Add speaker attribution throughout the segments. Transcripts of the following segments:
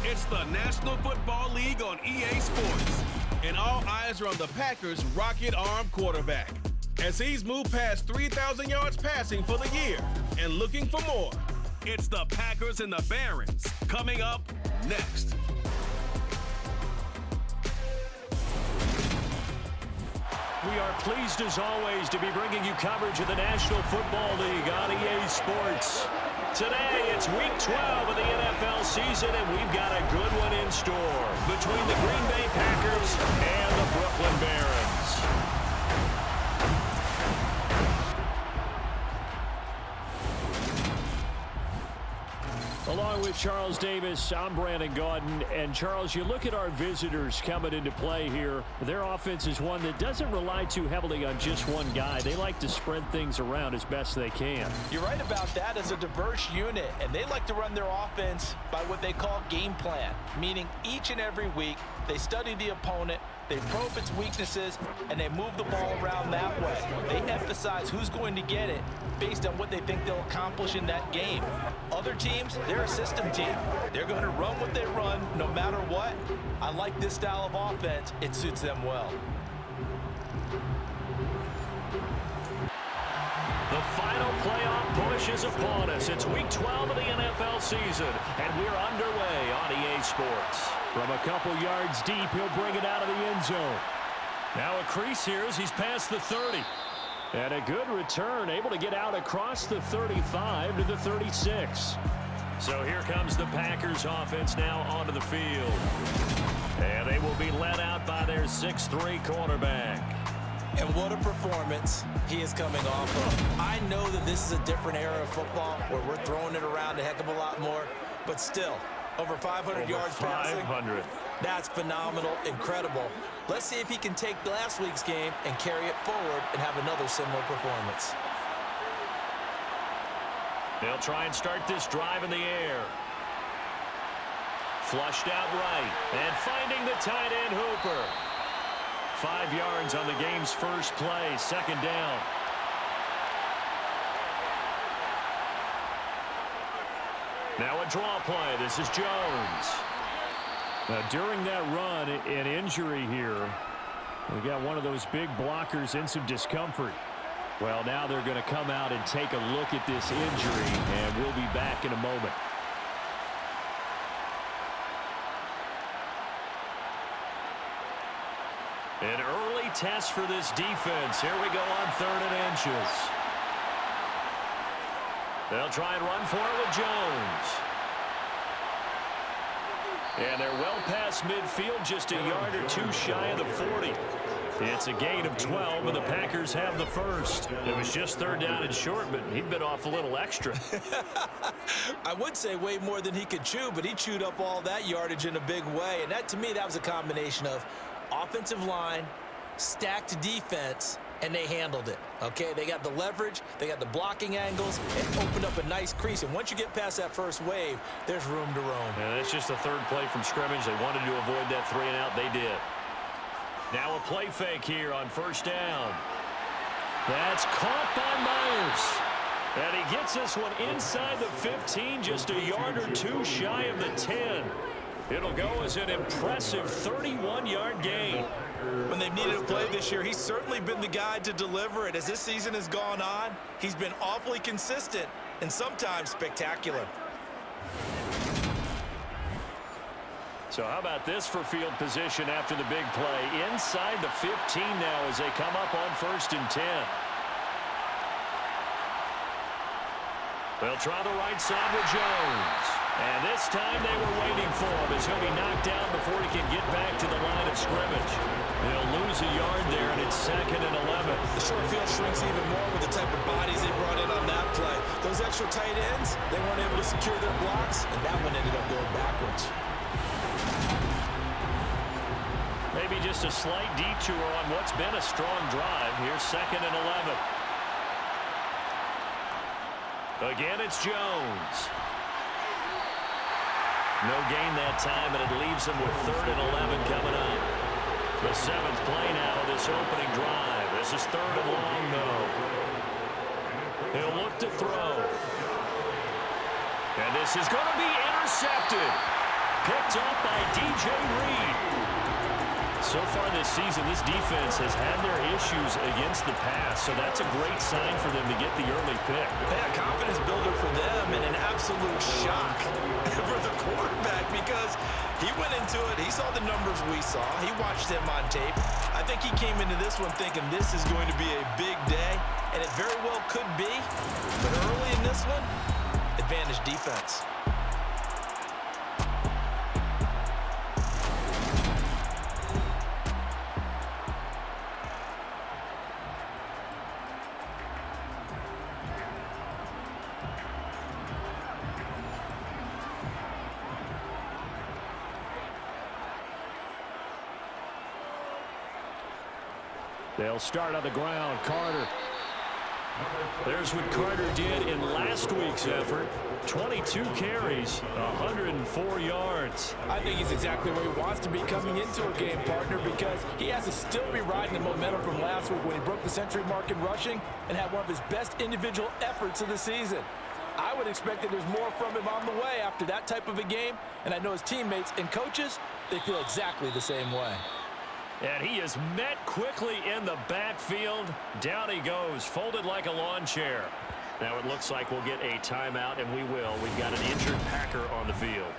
Speaker 1: It's the National Football League on EA Sports. And all eyes are on the Packers' rocket-armed quarterback, as he's moved past 3,000 yards passing for the year and looking for more. It's the Packers and the Barons, coming up next.
Speaker 2: We are pleased as always to be bringing you coverage of the National Football League on EA Sports. Today, it's Week 12 of the NFL season, and we've got a good one in store between the Green Bay Packers and the Brooklyn Barons. Along with Charles Davis, I'm Brandon Gaudin. And Charles, you look at our visitors coming into play here. Their offense is one that doesn't rely too heavily on just one guy. They like to spread things around as best they can.
Speaker 3: You're right about that. As a diverse unit, and they like to run their offense by what they call game plan, meaning each and every week they study the opponent, they probe its weaknesses, and they move the ball around that way. They emphasize who's going to get it based on what they think they'll accomplish in that game. Other teams, they're a system team. They're going to run what they run no matter what. I like this style of offense. It suits them well.
Speaker 2: The final playoff push is upon us. It's Week 12 of the NFL season, and we're underway on EA Sports. From a couple yards deep, he'll bring it out of the end zone. Now a crease here as he's past the 30. And a good return, able to get out across the 35 to the 36. So here comes the Packers offense now onto the field. And they will be led out by their 6'3" quarterback.
Speaker 3: And what a performance he is coming off of. I know that this is a different era of football where we're throwing it around a heck of a lot more, but still, over 500 yards passing.
Speaker 2: 500.
Speaker 3: That's phenomenal, incredible. Let's see if he can take last week's game and carry it forward and have another similar performance.
Speaker 2: They'll try and start this drive in the air. Flushed out right. And finding the tight end Hooper. 5 yards on the game's first play. Second down. Now a draw play. This is Jones. Now during that run, an injury here. We got one of those big blockers in some discomfort. Well, now they're going to come out and take a look at this injury, and we'll be back in a moment. An early test for this defense. Here we go on 3rd and inches. They'll try and run for it with Jones. And they're well past midfield, just a yard or two shy of the 40. It's a gain of 12, and the Packers have the first. It was just 3rd down and short, but he'd been off a little extra.
Speaker 3: I would say way more than he could chew, but he chewed up all that yardage in a big way. And that, to me, that was a combination of offensive line, stacked defense, and they handled it. Okay, they got the leverage, they got the blocking angles, and opened up a nice crease. And once you get past that first wave, there's room to roam.
Speaker 2: Yeah, that's just the 3rd play from scrimmage. They wanted to avoid that 3-and-out. They did. Now a play fake here on 1st down. That's caught by Myers. And he gets this one inside the 15, just a yard or two shy of the 10. It'll go as an impressive 31-yard gain.
Speaker 3: When they've needed a play this year, he's certainly been the guy to deliver it. As this season has gone on, he's been awfully consistent and sometimes spectacular.
Speaker 2: So how about this for field position after the big play? Inside the 15 now as they come up on 1st and 10. They'll try the right side with Jones. And this time they were waiting for him as he'll be knocked down before he can get back to the line of scrimmage. They'll lose a yard there, and it's 2nd and 11.
Speaker 3: The short field shrinks even more with the type of bodies they brought in on that play. Those extra tight ends, they weren't able to secure their blocks, and that one ended up going backwards.
Speaker 2: Maybe just a slight detour on what's been a strong drive. Here's 2nd and 11. Again, it's Jones. No gain that time, and it leaves them with 3rd and 11 coming up. The 7th play now of this opening drive. This is 3rd and long, though. He'll look to throw. And this is going to be intercepted. picked up by DJ Reed. So far this season, this defense has had their issues against the pass, so that's a great sign for them to get the early pick.
Speaker 3: Yeah, confidence builder for them and an absolute shock for the quarterback because he went into it. He saw the numbers we saw. He watched them on tape. I think he came into this one thinking this is going to be a big day, and it very well could be. But early in this one, advantage defense.
Speaker 2: They'll start on the ground. Carter. There's what Carter did in last week's effort. 22 carries, 104 yards.
Speaker 3: I think he's exactly where he wants to be coming into a game, partner, because he has to still be riding the momentum from last week when he broke the century mark in rushing and had one of his best individual efforts of the season. I would expect that there's more from him on the way after that type of a game, and I know his teammates and coaches, they feel exactly the same way.
Speaker 2: And he is met quickly in the backfield. Down he goes, folded like a lawn chair. Now it looks like we'll get a timeout, and we will. We've got an injured Packer on the field.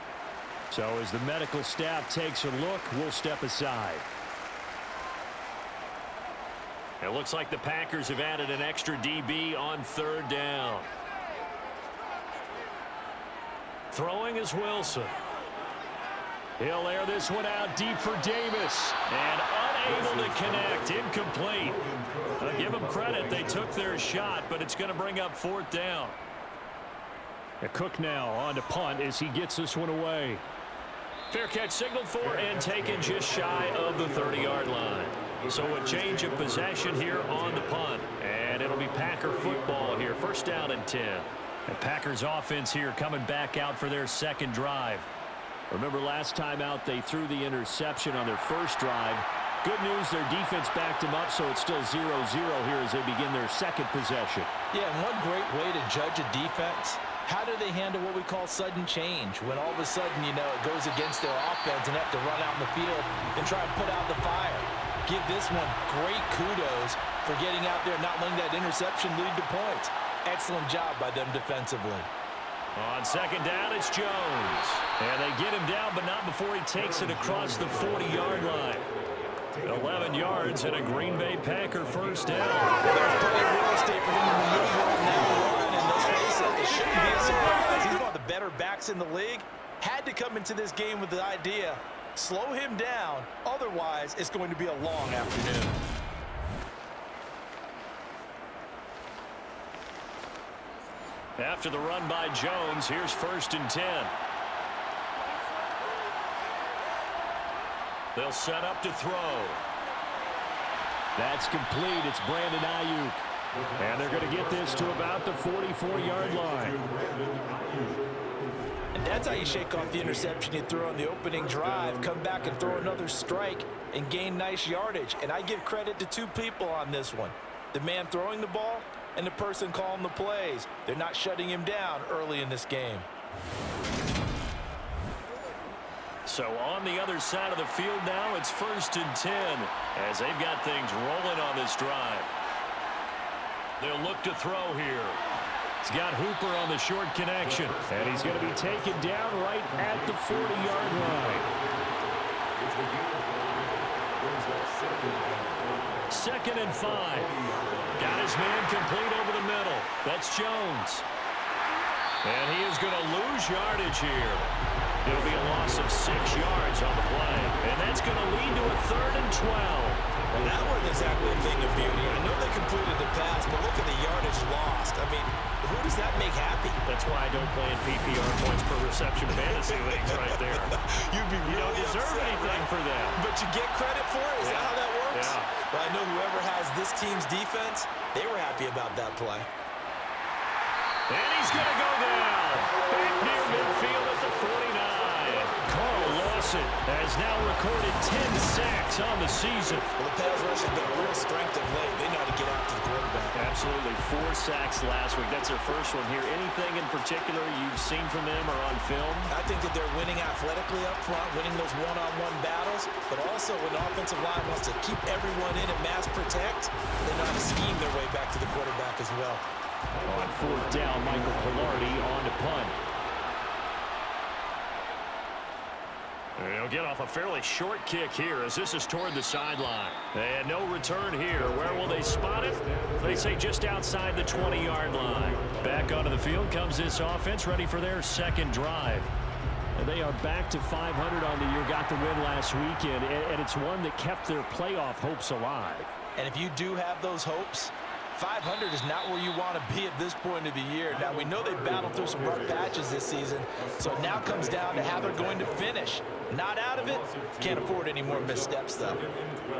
Speaker 2: So as the medical staff takes a look, we'll step aside. It looks like the Packers have added an extra DB on third down. Throwing is Wilson. He'll air this one out deep for Davis. And unable to connect. Incomplete. I'll give them credit. They took their shot, but it's going to bring up fourth down. A Cook now on to punt as he gets this one away. Fair catch signaled for and taken just shy of the 30-yard line. So a change of possession here on the punt. And it'll be Packer football here. First down and 10. And Packers offense here coming back out for their second drive. Remember last time out they threw the interception on their first drive. Good news, their defense backed them up, so it's still 0-0 here as they begin their second possession.
Speaker 3: Yeah, and one great way to judge a defense, how do they handle what we call sudden change? When all of a sudden, you know, it goes against their offense and have to run out in the field and try and put out the fire. Give this one great kudos for getting out there and not letting that interception lead to points. Excellent job by them defensively.
Speaker 2: On second down, it's Jones. And they get him down, but not before he takes it across the 40-yard line. 11 yards and a Green Bay Packer first down.
Speaker 3: Well, there's plenty of real estate for him to maneuver on that run, and let's face it, it shouldn't be a surprise. He's one of the better backs in the league. Had to come into this game with the idea, slow him down, otherwise it's going to be a long afternoon.
Speaker 2: After the run by Jones, here's first and 10. They'll set up to throw. That's complete. It's Brandon Ayuk. And they're going to get this to about the 44-yard line.
Speaker 3: And that's how you shake off the interception you threw on the opening drive, come back and throw another strike and gain nice yardage. And I give credit to two people on this one. The man throwing the ball and the person calling the plays. They're not shutting him down early in this game.
Speaker 2: So on the other side of the field now, it's first and 10 as they've got things rolling on this drive. They'll look to throw here. He's got Hooper on the short connection, and he's going to be taken down right at the 40-yard line. Second and 5. Got his man complete over the middle. That's Jones. And he is going to lose yardage here. It'll be a loss of 6 yards on the play. And that's going to lead to a third and 12.
Speaker 3: Well, that wasn't exactly a thing of beauty. I know they completed the pass, but look at the yardage lost. I mean, who does that make happy?
Speaker 2: That's why I don't play in PPR points per reception fantasy leagues right there.
Speaker 3: You don't
Speaker 2: deserve anything for that.
Speaker 3: But you get credit for it? Is that how that works?
Speaker 2: Yeah.
Speaker 3: Well, I know whoever has this team's defense, they were happy about that play.
Speaker 2: And he's going to go down. Back near midfield at the 49. Carl lost Wilson has now recorded 10 sacks on the season.
Speaker 3: Well, the pass rush has been a real strength of late. They know how to get after the quarterback.
Speaker 2: Absolutely. 4 sacks last week. That's their first one here. Anything in particular you've seen from them or on film?
Speaker 3: I think that they're winning athletically up front, winning those one-on-one battles, but also when the offensive line wants to keep everyone in and mass protect, they know how to scheme their way back to the quarterback as well.
Speaker 2: On 4th down, Michael Pilardi on to punt. They'll get off a fairly short kick here as this is toward the sideline. And no return here. Where will they spot it? They say just outside the 20-yard line. Back onto the field comes this offense, ready for their second drive. And they are back to 500 on the year, got the win last weekend, and it's one that kept their playoff hopes alive.
Speaker 3: And if you do have those hopes, 500 is not where you want to be at this point of the year. Now, we know they battled through some rough patches this season, so it now comes down to how they're going to finish. Not out of it. Can't afford any more missteps, though.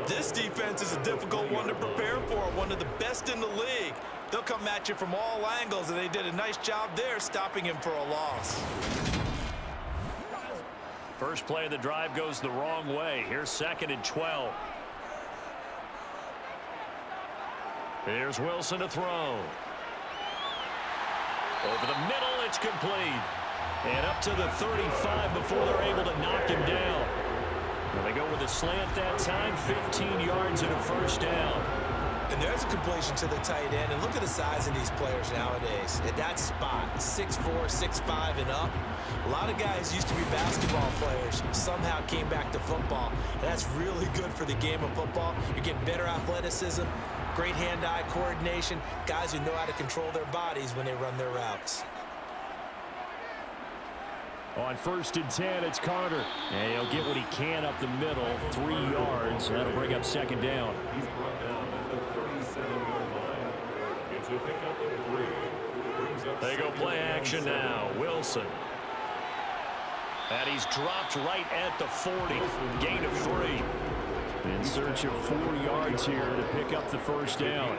Speaker 3: This defense is a difficult one to prepare for, one of the best in the league. They'll come at you from all angles, and they did a nice job there stopping him for a loss.
Speaker 2: First play of the drive goes the wrong way. Here's 2nd and 12. Here's Wilson to throw. Over the middle, it's complete. And up to the 35 before they're able to knock him down. And they go with a slant that time, 15 yards and a first down.
Speaker 3: And there's a completion to the tight end. And look at the size of these players nowadays. At that spot, 6'4", 6'5", and up. A lot of guys used to be basketball players, somehow came back to football. And that's really good for the game of football. You're getting better athleticism, great hand-eye coordination, guys who know how to control their bodies when they run their routes.
Speaker 2: On 1st and 10, it's Carter. And he'll get what he can up the middle, 3 yards. That'll bring up 2nd down. They go play action now. Wilson. And he's dropped right at the 40. Gain of 3. In search of 4 yards here to pick up the first down.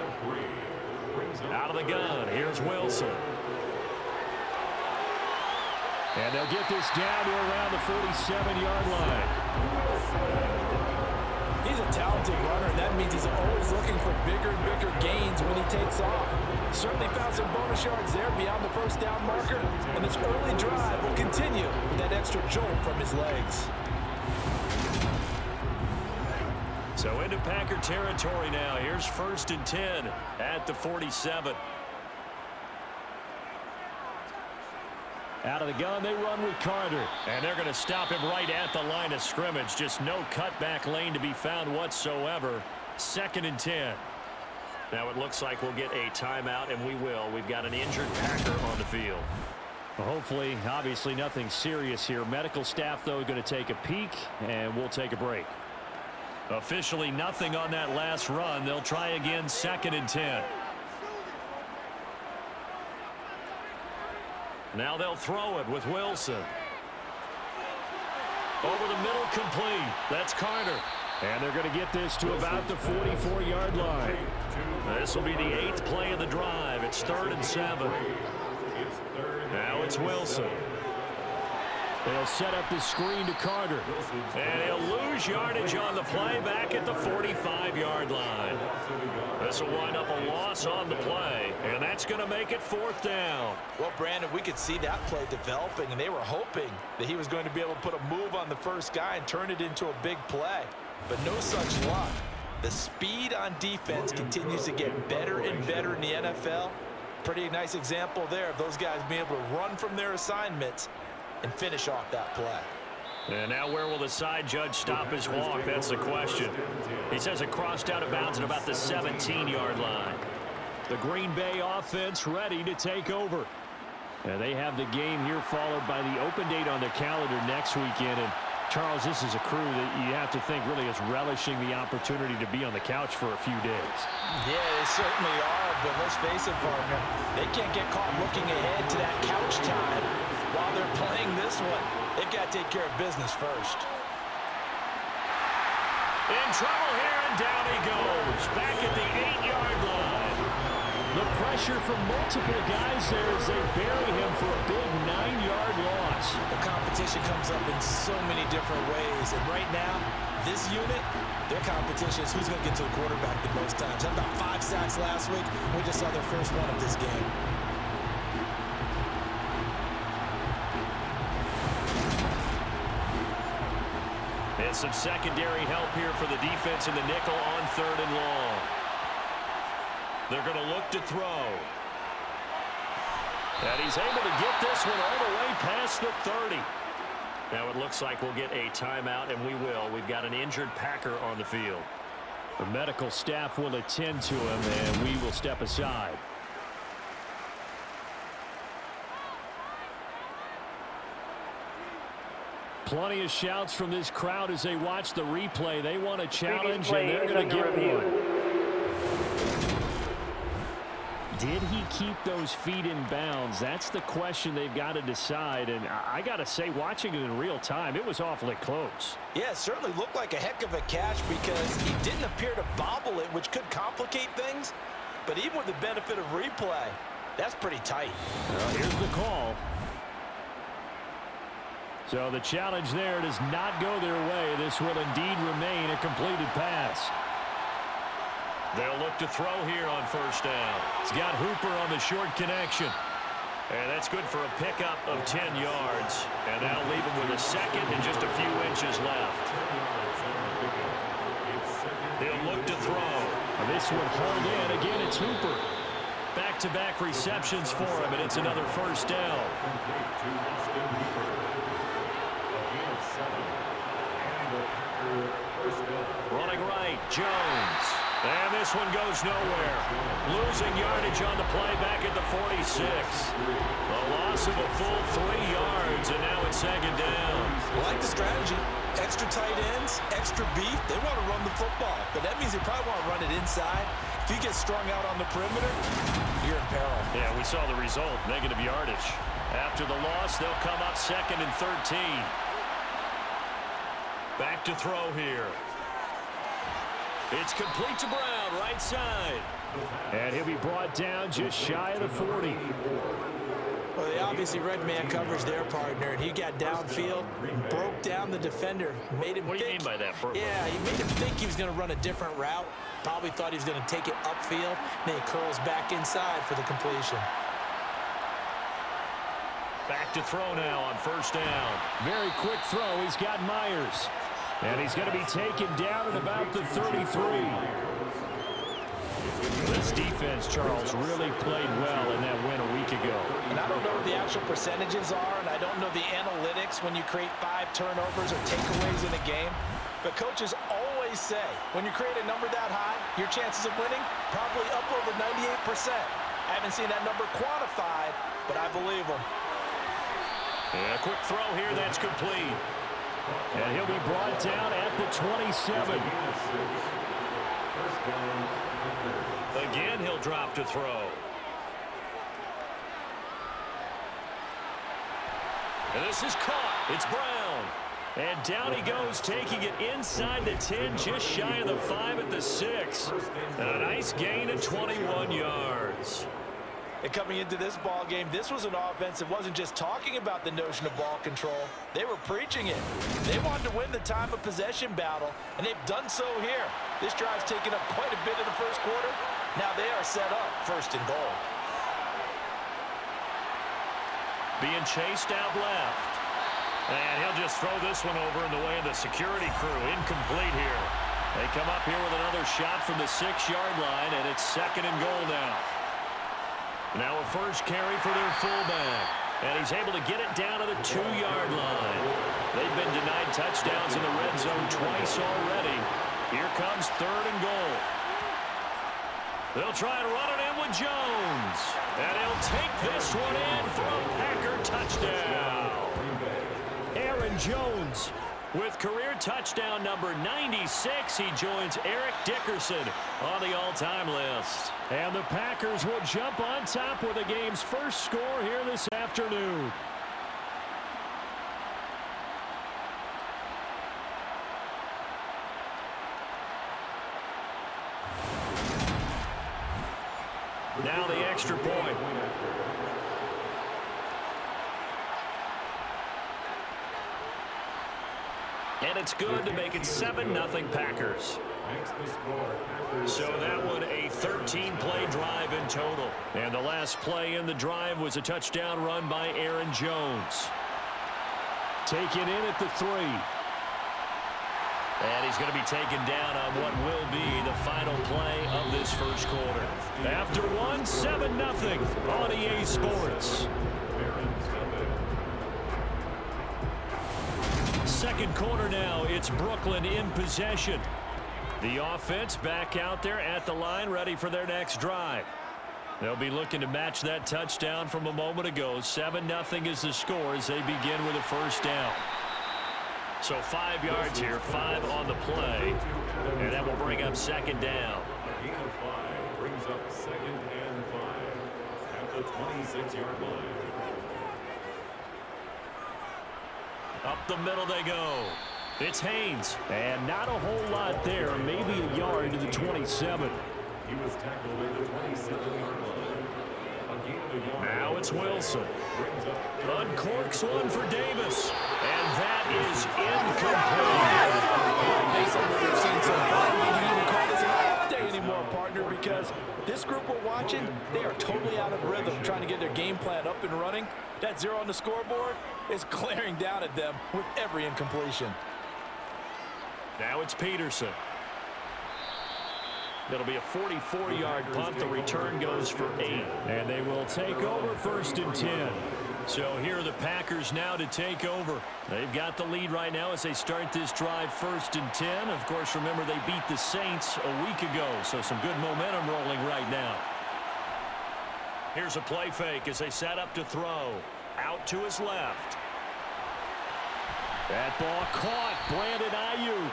Speaker 2: Out of the gun, here's Wilson. And they'll get this down to around the 47-yard line.
Speaker 3: He's a talented runner, and that means he's always looking for bigger and bigger gains when he takes off. Certainly found some bonus yards there beyond the first down marker, and this early drive will continue with that extra jolt from his legs.
Speaker 2: So into Packer territory now. Here's 1st and 10 at the 47. Out of the gun, they run with Carter. And they're going to stop him right at the line of scrimmage. Just no cutback lane to be found whatsoever. 2nd and 10. Now it looks like we'll get a timeout, and we will. We've got an injured Packer on the field. Well, hopefully, obviously nothing serious here. Medical staff, though, going to take a peek, and we'll take a break. Officially nothing on that last run. They'll try again, 2nd and 10. Now they'll throw it with Wilson. Over the middle, complete. That's Carter. And they're going to get this to about the 44-yard line. This will be the 8th play of the drive. It's 3rd and 7. Now it's Wilson. They'll set up the screen to Carter. And he'll lose yardage on the play back at the 45-yard line. This will wind up a loss on the play, and that's going to make it 4th down.
Speaker 3: Well, Brandon, we could see that play developing, and they were hoping that he was going to be able to put a move on the first guy and turn it into a big play. But no such luck. The speed on defense continues to get better and better in the NFL. Pretty nice example there of those guys being able to run from their assignments and finish off that play.
Speaker 2: And now where will the side judge stop his walk? That's the question. He says it crossed out of bounds at about the 17-yard line. The Green Bay offense ready to take over. And they have the game here followed by the open date on their calendar next weekend. And Charles, this is a crew that you have to think really is relishing the opportunity to be on the couch for a few days.
Speaker 3: Yeah, they certainly are, but let's face it, partner. They can't get caught looking ahead to that couch time while they're playing this one. They've got to take care of business first.
Speaker 2: In trouble here, and down he goes. Back at the 8-yard line. The pressure from multiple guys there as they bury him for a big 9-yard loss. yards.
Speaker 3: The competition comes up in so many different ways. And right now, this unit, their competition is who's going to get to the quarterback the most times. Had about 5 sacks last week. We just saw their first one of this game.
Speaker 2: And some secondary help here for the defense in the nickel on 3rd and long. They're going to look to throw. And he's able to get this one all the way past the 30. Now it looks like we'll get a timeout, and we will. We've got an injured Packer on the field. The medical staff will attend to him, and we will step aside. Plenty of shouts from this crowd as they watch the replay. They want a challenge, and they're going to get one. Did he keep those feet in bounds? That's the question they've got to decide. And I got to say, watching it in real time, it was awfully close.
Speaker 3: Yeah, it certainly looked like a heck of a catch because he didn't appear to bobble it, which could complicate things. But even with the benefit of replay, that's pretty tight.
Speaker 2: Well, here's the call. So the challenge there does not go their way. This will indeed remain a completed pass. They'll look to throw here on 1st down. He's got Hooper on the short connection. And that's good for a pickup of 10 yards. And that'll leave him with a second and just a few inches left. He'll look to throw. And this one hauled in. Again, it's Hooper. Back-to-back receptions for him, and it's another 1st down. Running right, Jones. And this one goes nowhere. Losing yardage on the play back at the 46. A loss of a full 3 yards, and now it's 2nd down.
Speaker 3: I like the strategy. Extra tight ends, extra beef. They want to run the football, but that means they probably want to run it inside. If you get strung out on the perimeter, you're in peril.
Speaker 2: Yeah, we saw the result, negative yardage. After the loss, they'll come up 2nd and 13. Back to throw here. It's complete to Brown, right side. And he'll be brought down just shy of the 40.
Speaker 3: Well, they obviously read man coverage their partner, and he got downfield, broke down the defender, made him
Speaker 2: What do you mean by that?
Speaker 3: Yeah, he made him think he was going to run a different route. Probably thought he was going to take it upfield, then he curls back inside for the completion.
Speaker 2: Back to throw now on 1st down. Very quick throw. He's got Myers. And he's going to be taken down at about the 33. This defense, Charles, really played well in that win a week ago.
Speaker 3: And I don't know what the actual percentages are, and I don't know the analytics when you create 5 turnovers or takeaways in a game. But coaches always say, when you create a number that high, your chances of winning probably up over 98%. I haven't seen that number quantified, but I believe them.
Speaker 2: And a quick throw here, that's complete. And he'll be brought down at the 27. Again, he'll drop to throw. And this is caught. It's Brown. And down he goes, taking it inside the 10, just shy of the 5 at the 6. And a nice gain of 21 yards.
Speaker 3: And coming into this ball game, this was an offense that wasn't just talking about the notion of ball control. They were preaching it. They wanted to win the time of possession battle, and they've done so here. This drive's taken up quite a bit of the first quarter. Now they are set up 1st and goal.
Speaker 2: Being chased out left. And he'll just throw this one over in the way of the security crew. Incomplete here. They come up here with another shot from the 6-yard line, and it's 2nd and goal now. Now a first carry for their fullback. And he's able to get it down to the 2-yard line. They've been denied touchdowns in the red zone twice already. Here comes 3rd and goal. They'll try and run it in with Jones. And he'll take this one in for a Packer touchdown. Aaron Jones with career touchdown number 96. He joins Eric Dickerson on the all-time list. And the Packers will jump on top with the game's first score here this afternoon. Now the extra point. And it's good to make it 7-0 Packers. So that one a 13-play drive in total. And the last play in the drive was a touchdown run by Aaron Jones. Taken in at the 3. And he's going to be taken down on what will be the final play of this first quarter. After one, 7-0 on EA Sports. Second quarter now, it's Brooklyn in possession. The offense back out there at the line, ready for their next drive. They'll be looking to match that touchdown from a moment ago. 7-0 is the score as they begin with a first down. So 5 yards here, 5 on the play, and that will bring up second down.
Speaker 4: A gain of 5 brings up 2nd and 5 at the 26-yard line.
Speaker 2: Up the middle they go. It's Haynes, and not a whole lot there, maybe a yard to the 27.
Speaker 4: He was tackled at the 27-yard line.
Speaker 2: Now it's Wilson. Uncorks one for Davis, and that is incomplete.
Speaker 3: Based on what we've seen so far, we can't even call this an off day anymore, partner, because this group we're watching, they are totally out of rhythm, trying to get their game plan up and running. That 0 on the scoreboard is glaring down at them with every incompletion.
Speaker 2: Now it's Peterson. It'll be a 44-yard punt. The return goes for 8. And they will take over 1st and 10. So here are the Packers now to take over. They've got the lead right now as they start this drive 1st and 10. Of course, remember they beat the Saints a week ago, so some good momentum rolling right now. Here's a play fake as they set up to throw. Out to his left. That ball caught. Brandon Ayuk.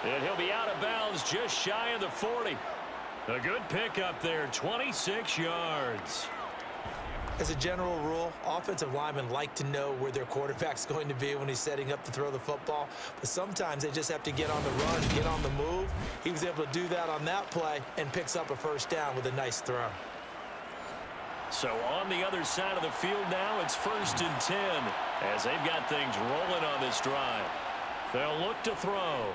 Speaker 2: And he'll be out of bounds just shy of the 40. A good pickup there, 26 yards.
Speaker 3: As a general rule, offensive linemen like to know where their quarterback's going to be when he's setting up to throw the football. But sometimes they just have to get on the run, get on the move. He was able to do that on that play and picks up a first down with a nice throw.
Speaker 2: So on the other side of the field now, it's 1st and 10 as they've got things rolling on this drive. They'll look to throw.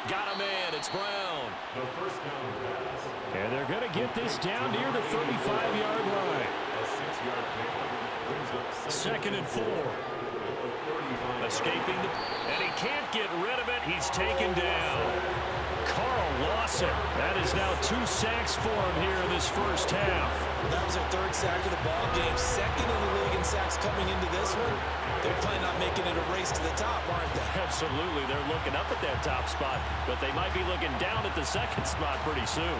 Speaker 2: Got a man. It's Brown.
Speaker 4: The first down pass.
Speaker 2: And they're going to get this down near the 35-yard line.
Speaker 4: A 6-yard pickup brings up
Speaker 2: 2nd and 4. Escaping, and he can't get rid of it. He's taken down. Carl Lawson. That is now 2 sacks for him here in this first half.
Speaker 3: That was their 3rd sack of the ball game. 2nd in the league in sacks coming into this one. They're planning on making it a race to the top, aren't they?
Speaker 2: Absolutely. They're looking up at that top spot, but they might be looking down at the 2nd spot pretty soon.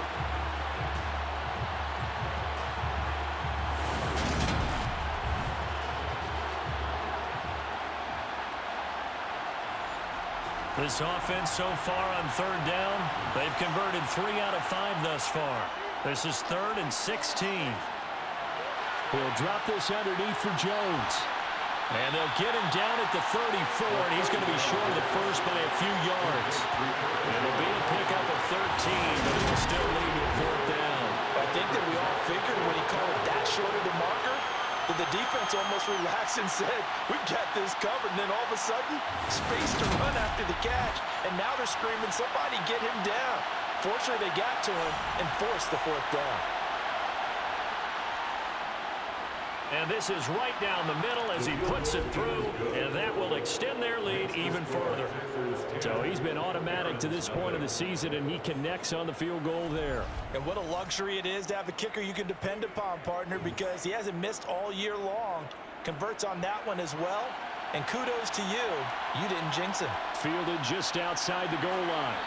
Speaker 2: This offense so far on 3rd down, they've converted 3 out of 5 thus far. This is 3rd and 16. He'll drop this underneath for Jones. And they'll get him down at the 34, and he's going to be short of the first by a few yards. It'll be a pickup of 13, but it will still lead to a 4th down.
Speaker 3: I think that we all figured when he called it that short of the marker, that the defense almost relaxed and said, we've got this covered. And then all of a sudden, space to run after the catch. And now they're screaming, somebody get him down. Fortunately, they got to him and forced the 4th down.
Speaker 2: And this is right down the middle as he puts it through, and that will extend their lead even further. So he's been automatic to this point of the season, and he connects on the field goal there.
Speaker 3: And what a luxury it is to have a kicker you can depend upon, partner, because he hasn't missed all year long. Converts on that one as well. And kudos to you. You didn't jinx him.
Speaker 2: Fielded just outside the goal line.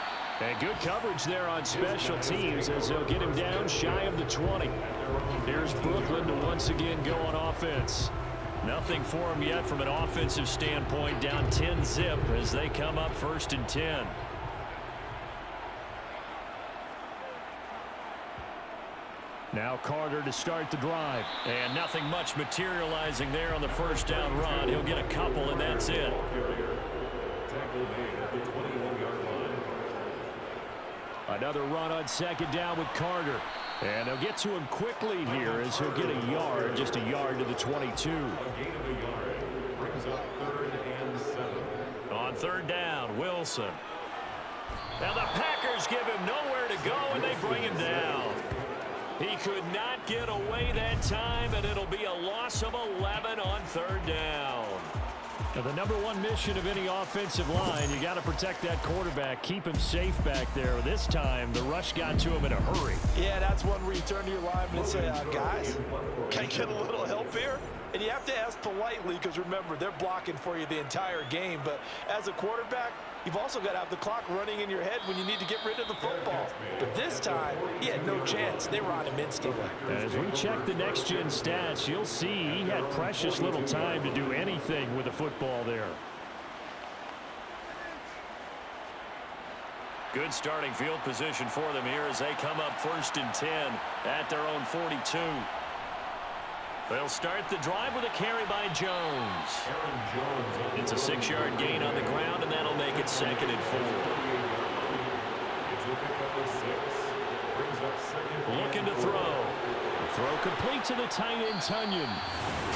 Speaker 2: And good coverage there on special teams as they'll get him down shy of the 20. Here's Brooklyn to once again go on offense. Nothing for him yet from an offensive standpoint, down 10-zip as they come up 1st and 10. Now Carter to start the drive. And nothing much materializing there on the first down run. He'll get a couple, and that's it.
Speaker 4: Tackle made at the 21-yard line.
Speaker 2: Another run on 2nd down with Carter. And they'll get to him quickly here as he'll get a yard, just a yard to the 22.
Speaker 4: A gain of a yard brings up 3rd and 7.
Speaker 2: On third down, Wilson. Now the Packers give him nowhere to go, and they bring him down. He could not get away that time, and it'll be a loss of 11 on third down. Now the number one mission of any offensive line, you got to protect that quarterback, keep him safe back there. This time, the rush got to him in a hurry.
Speaker 3: Yeah, that's one where you turn to your lineman and say, guys, can I get a little help here? And you have to ask politely because, remember, they're blocking for you the entire game. But as a quarterback, you've also got to have the clock running in your head when you need to get rid of the football. But this time, he had no chance. They were on him instantly.
Speaker 2: As we check the next-gen stats, you'll see he had precious little time to do anything with the football there. Good starting field position for them here as they come up 1st and 10 at their own 42. They'll start the drive with a carry by Jones. It's a 6-yard gain on the ground, and that'll make it 2nd and 4. Looking to throw. The throw complete to the tight end, Tunyon.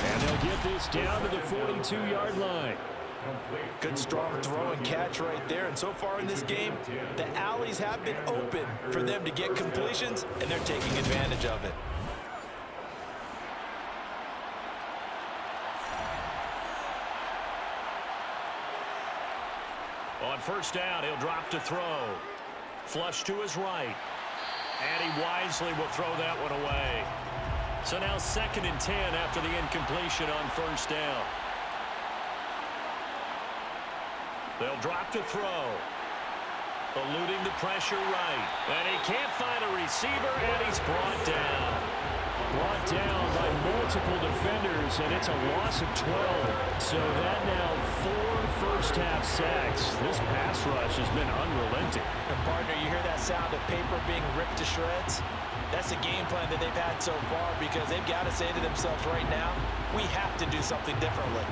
Speaker 2: And they'll get this down to the 42-yard line.
Speaker 3: Good strong throw and catch right there. And so far in this game, the alleys have been open for them to get completions, and they're taking advantage of it.
Speaker 2: On 1st down, he'll drop to throw. Flush to his right. And he wisely will throw that one away. So now 2nd and 10 after the incompletion on 1st down. They'll drop to throw. Eluding the pressure right. And he can't find a receiver, and he's brought down. Brought down by multiple defenders, and it's a loss of 12. So that now 4 first-half sacks. This pass rush has been unrelenting.
Speaker 3: And partner, you hear that sound of paper being ripped to shreds? That's the game plan that they've had so far because they've got to say to themselves right now, we have to do something differently.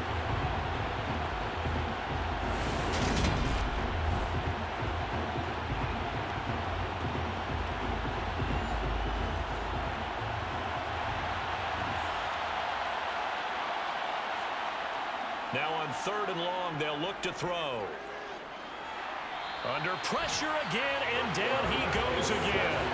Speaker 2: Now on 3rd and long, they'll look to throw. Under pressure again, and down he goes again.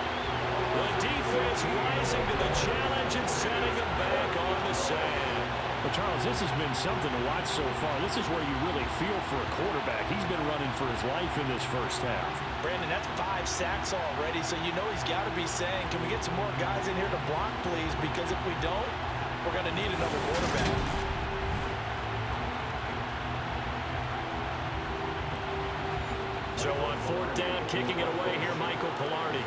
Speaker 2: The defense rising to the challenge and sending him back on the sand. Well, Charles, this has been something to watch so far. This is where you really feel for a quarterback. He's been running for his life in this first half.
Speaker 3: Brandon, that's 5 sacks already, so you know he's got to be saying, can we get some more guys in here to block, please? Because if we don't, we're going to need another quarterback.
Speaker 2: So on 4th down, kicking it away here, Michael Pilardi.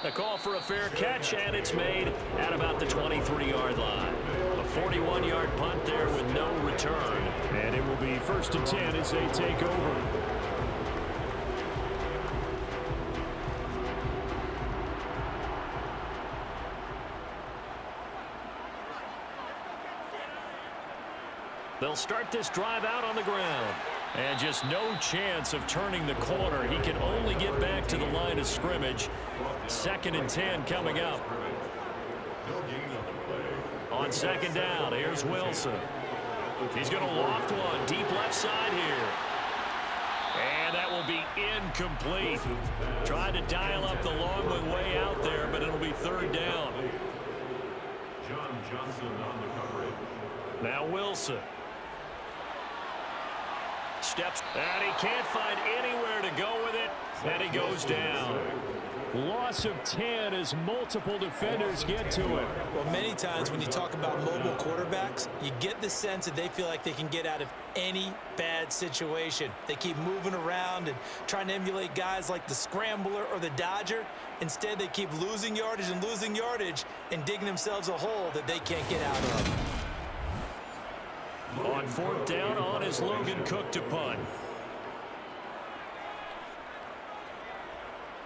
Speaker 2: A call for a fair catch, and it's made at about the 23-yard line. A 41-yard punt there with no return. And it will be 1st and 10 as they take over. They'll start this drive out on the ground. And just no chance of turning the corner. He can only get back to the line of scrimmage. 2nd and 10 coming up. On 2nd down, here's Wilson. He's going to loft one deep left side here. And that will be incomplete. Tried to dial up the long one way out there, but it'll be 3rd down.
Speaker 4: John Johnson on the coverage.
Speaker 2: Now Wilson. Steps, and he can't find anywhere to go with it, and he goes down. Loss of 10 as multiple defenders get to him.
Speaker 3: Well, many times when you talk about mobile quarterbacks, you get the sense that they feel like they can get out of any bad situation. They keep moving around and trying to emulate guys like the Scrambler or the Dodger. Instead, they keep losing yardage and digging themselves a hole that they can't get out of.
Speaker 2: On 4th down, on is Logan Cook to punt.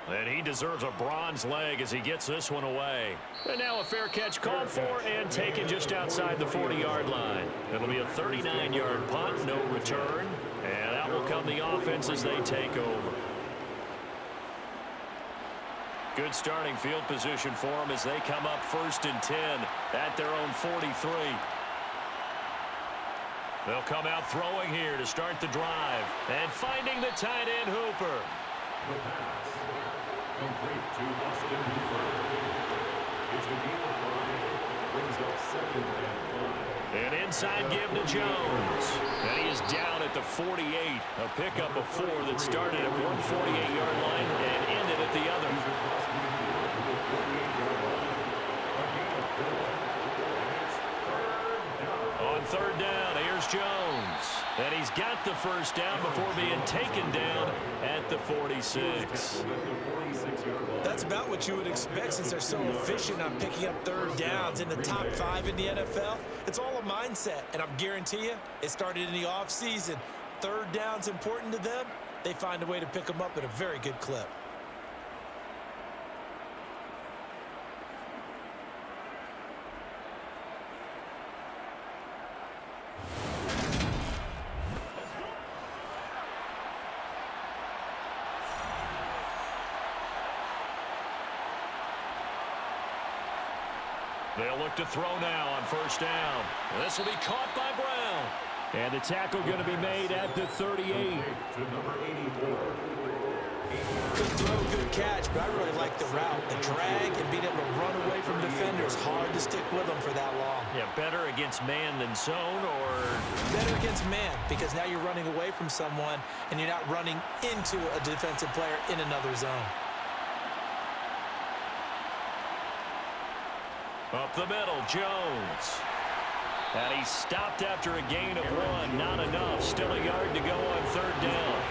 Speaker 2: And he deserves a bronze leg as he gets this one away. And now a fair catch called for and taken just outside the 40-yard line. It'll be a 39-yard punt, no return. And out will come the offense as they take over. Good starting field position for them as they come up 1st and 10 at their own 43. They'll come out throwing here to start the drive. And finding the tight end, Hooper.
Speaker 4: The pass. Complete to Austin Hooper. It's a gain of 5. Brings up 2nd and 5.
Speaker 2: An inside give to Jones. And he is down at the 48. A pickup of 4 that started at 148-yard line and ended at the other. On 3rd down, here's Jones. And he's got the 1st down before being taken down at the 46.
Speaker 3: That's about what you would expect since they're so efficient on picking up 3rd downs in the top 5 in the NFL. It's all a mindset, and I guarantee you it started in the offseason. 3rd down's important to them. They find a way to pick them up at a very good clip.
Speaker 2: They'll look to throw now on 1st down. This will be caught by Brown. And the tackle going to be made at the 38.
Speaker 4: To number 84.
Speaker 3: Good throw, good catch, but I really like the route. The drag and being able to run away from defenders. Hard to stick with them for that long.
Speaker 2: Yeah, better against man than zone, or
Speaker 3: better against man, because now you're running away from someone and you're not running into a defensive player in another zone.
Speaker 2: Up the middle, Jones. And he stopped after a gain of 1. Not enough. Still a yard to go on 3rd down.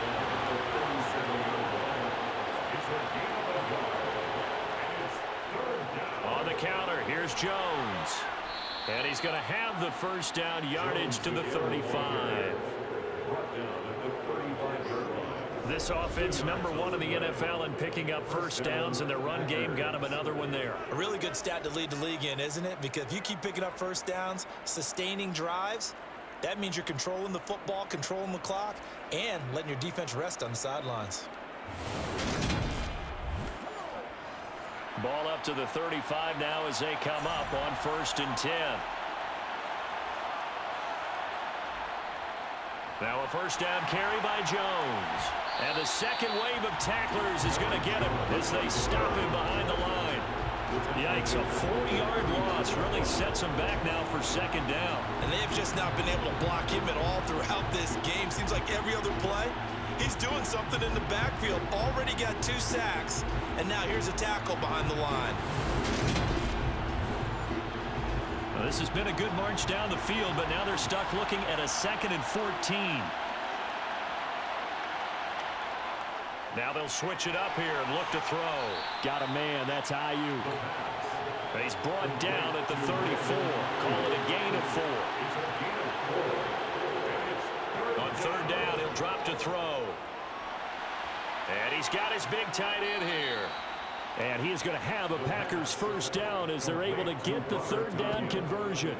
Speaker 2: On the counter, here's Jones. And he's going to have the 1st down, yardage to the 35. This offense, #1 in the NFL in picking up 1st downs, and their run game got him another one there.
Speaker 3: A really good stat to lead the league in, isn't it? Because if you keep picking up 1st downs, sustaining drives, that means you're controlling the football, controlling the clock, and letting your defense rest on the sidelines.
Speaker 2: Ball up to the 35 now as they come up on 1st and 10. Now a 1st down carry by Jones. And the second wave of tacklers is going to get him as they stop him behind the line. Yikes, a 4-yard loss really sets him back now for 2nd down.
Speaker 3: And they have just not been able to block him at all throughout this game. Seems like every other play, he's doing something in the backfield. Already got 2 sacks, and now here's a tackle behind the line.
Speaker 2: Well, this has been a good march down the field, but now they're stuck looking at a 2nd and 14. Now they'll switch it up here and look to throw. Got a man. That's Ayuk. He's brought down at the 34. Call it a gain of 4. On 3rd down, he'll drop to throw. And he's got his big tight end here. And he is going to have a Packers 1st down as they're able to get the 3rd down conversion.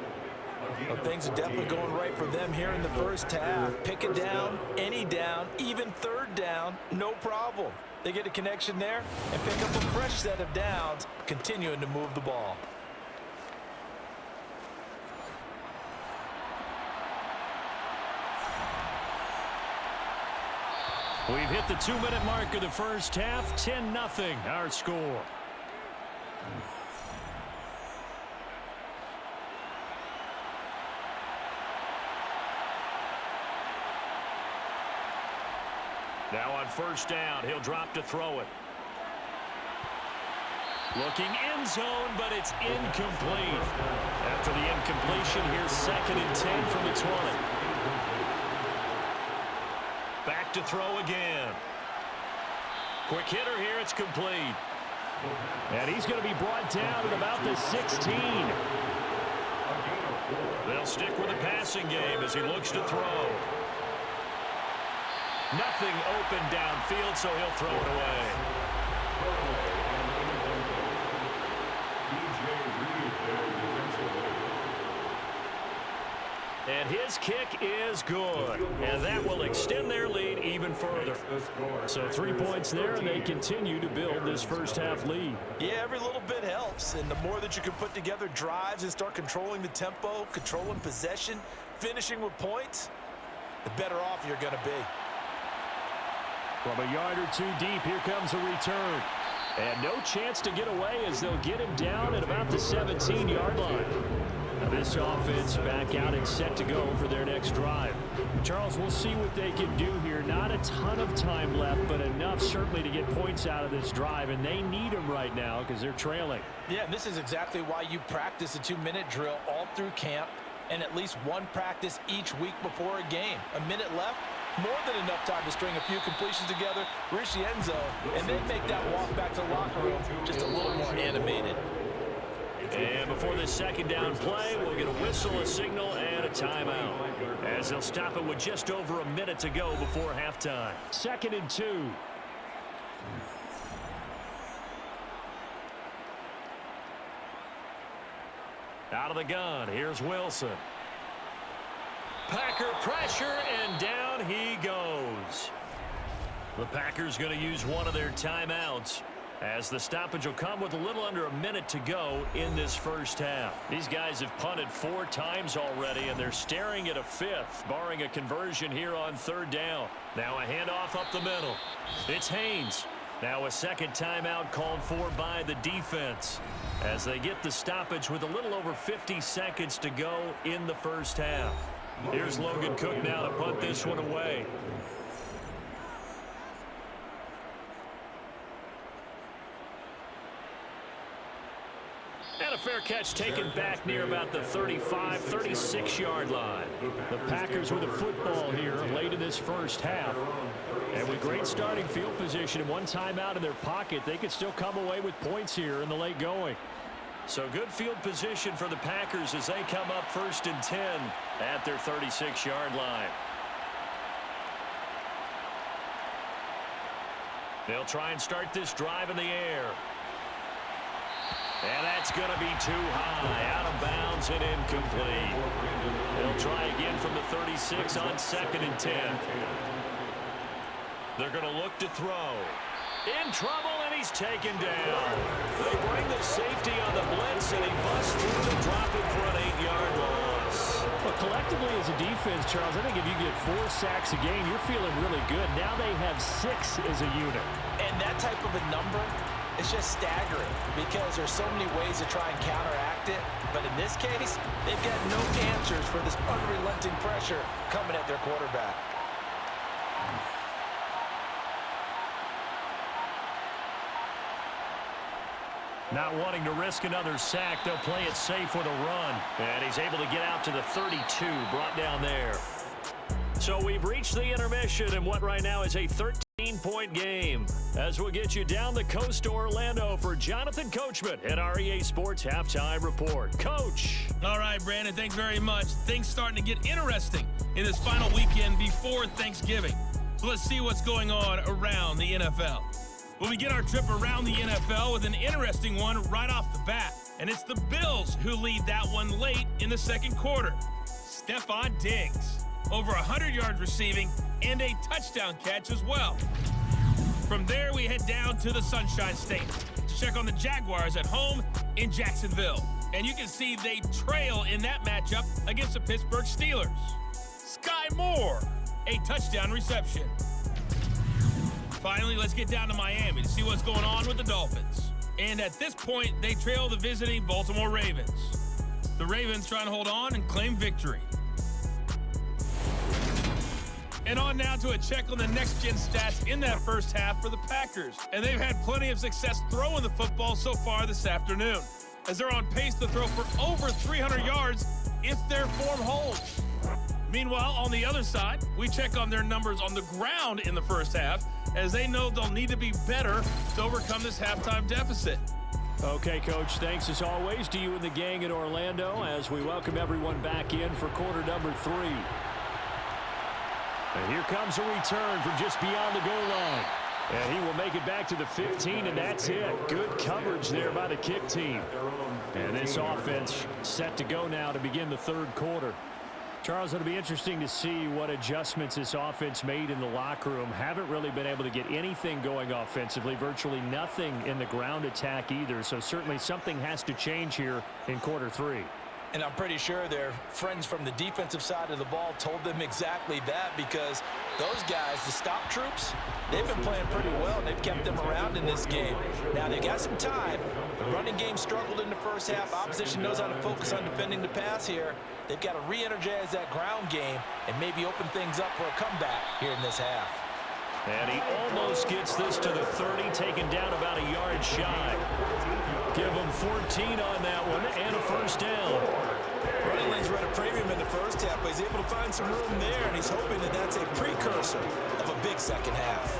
Speaker 3: Well, things are definitely going right for them here in the 1st half. Pick it down, any down, even 3rd down, no problem. They get a connection there and pick up a fresh set of downs, continuing to move the ball.
Speaker 2: We've hit the 2-minute mark of the 1st half. 10-0 our score. Now on 1st down, he'll drop to throw it. Looking end zone, but it's incomplete. After the incompletion, here's 2nd and 10 from the 20. Back to throw again. Quick hitter here, it's complete. And he's going to be brought down at about the 16. They'll stick with the passing game as he looks to throw. Nothing open downfield, so he'll throw it away. And his kick is good. And that will extend their lead even further. So 3 points there, and they continue to build this first half lead.
Speaker 3: Yeah, every little bit helps. And the more that you can put together drives and start controlling the tempo, controlling possession, finishing with points, the better off you're going to be.
Speaker 2: From a yard or two deep, here comes a return. And no chance to get away as they'll get him down at about the 17-yard line. Now this offense back out and set to go for their next drive. Charles, we'll see what they can do here. Not a ton of time left, but enough certainly to get points out of this drive, and they need them right now because they're trailing.
Speaker 3: Yeah, and this is exactly why you practice a 2-minute drill all through camp and at least one practice each week before a game. A minute left, more than enough time to string a few completions together, reach the end zone, and then make that walk back to the locker room just a little more animated.
Speaker 2: And before this second down play, we'll get a whistle, a signal, and a timeout, as they'll stop it with just over a minute to go before halftime. 2nd and 2. Out of the gun, here's Wilson. Packer pressure, and down he goes. The Packers going to use one of their timeouts, as the stoppage will come with a little under a minute to go in this first half. These guys have punted 4 times already, and they're staring at a 5th, barring a conversion here on 3rd down. Now a handoff up the middle. It's Haynes. Now a second timeout called for by the defense, as they get the stoppage with a little over 50 seconds to go in the first half. Here's Logan Cook now to punt this one away. And a fair catch taken back near about the 35, 36-yard line. The Packers with a football here late in this first half. And with great starting field position and one timeout in their pocket, they could still come away with points here in the late going. So good field position for the Packers as they come up 1st and 10 at their 36-yard line. They'll try and start this drive in the air. And that's going to be too high, out of bounds and incomplete. They'll try again from the 36 on 2nd and 10. They're going to look to throw. In trouble, and he's taken down. They bring the safety on the blitz, and he busts through to drop it for an 8-yard loss. Well, collectively as a defense, Charles, I think if you get 4 sacks a game, you're feeling really good. Now they have 6 as a unit.
Speaker 3: And that type of a number is just staggering because there's so many ways to try and counteract it. But in this case, they've got no answers for this unrelenting pressure coming at their quarterback.
Speaker 2: Not wanting to risk another sack, they'll play it safe with a run. And he's able to get out to the 32, brought down there. So we've reached the intermission in what right now is a 13-point game, as we'll get you down the coast to Orlando for Jonathan Coachman at our EA Sports Halftime Report. Coach.
Speaker 1: All right, Brandon, thanks very much. Things starting to get interesting in this final weekend before Thanksgiving. So let's see what's going on around the NFL. We'll begin our trip around the NFL with an interesting one right off the bat. And it's the Bills who lead that one late in the second quarter. Stephon Diggs, over 100 yards receiving and a touchdown catch as well. From there, we head down to the Sunshine State to check on the Jaguars at home in Jacksonville. And you can see they trail in that matchup against the Pittsburgh Steelers. Sky Moore, a touchdown reception. Finally, let's get down to Miami to see what's going on with the Dolphins. And at this point, they trail the visiting Baltimore Ravens. The Ravens trying to hold on and claim victory. And on now to a check on the next-gen stats in that first half for the Packers. And they've had plenty of success throwing the football so far this afternoon, as they're on pace to throw for over 300 yards if their form holds. Meanwhile, on the other side, we check on their numbers on the ground in the first half, as they know they'll need to be better to overcome this halftime deficit.
Speaker 2: Okay, Coach, thanks as always to you and the gang in Orlando as we welcome everyone back in for quarter number 3. And here comes a return from just beyond the goal line. And he will make it back to the 15, and that's it. Good coverage there by the kick team. And this offense set to go now to begin the third quarter. Charles, it'll be interesting to see what adjustments this offense made in the locker room. Haven't really been able to get anything going offensively, virtually nothing in the ground attack either. So certainly something has to change here in quarter 3.
Speaker 3: And I'm pretty sure their friends from the defensive side of the ball told them exactly that, because those guys, the stop troops, they've been playing pretty well, and they've kept them around in this game. Now, they got some time. The running game struggled in the first half. Opposition knows how to focus on defending the pass here. They've got to re-energize that ground game and maybe open things up for a comeback here in this half.
Speaker 2: And he almost gets this to the 30, taken down about a yard shy. Give him 14 on that one and a first down.
Speaker 3: Running lanes were at a premium in the first half, but he's able to find some room there, and he's hoping that that's a precursor of a big second half.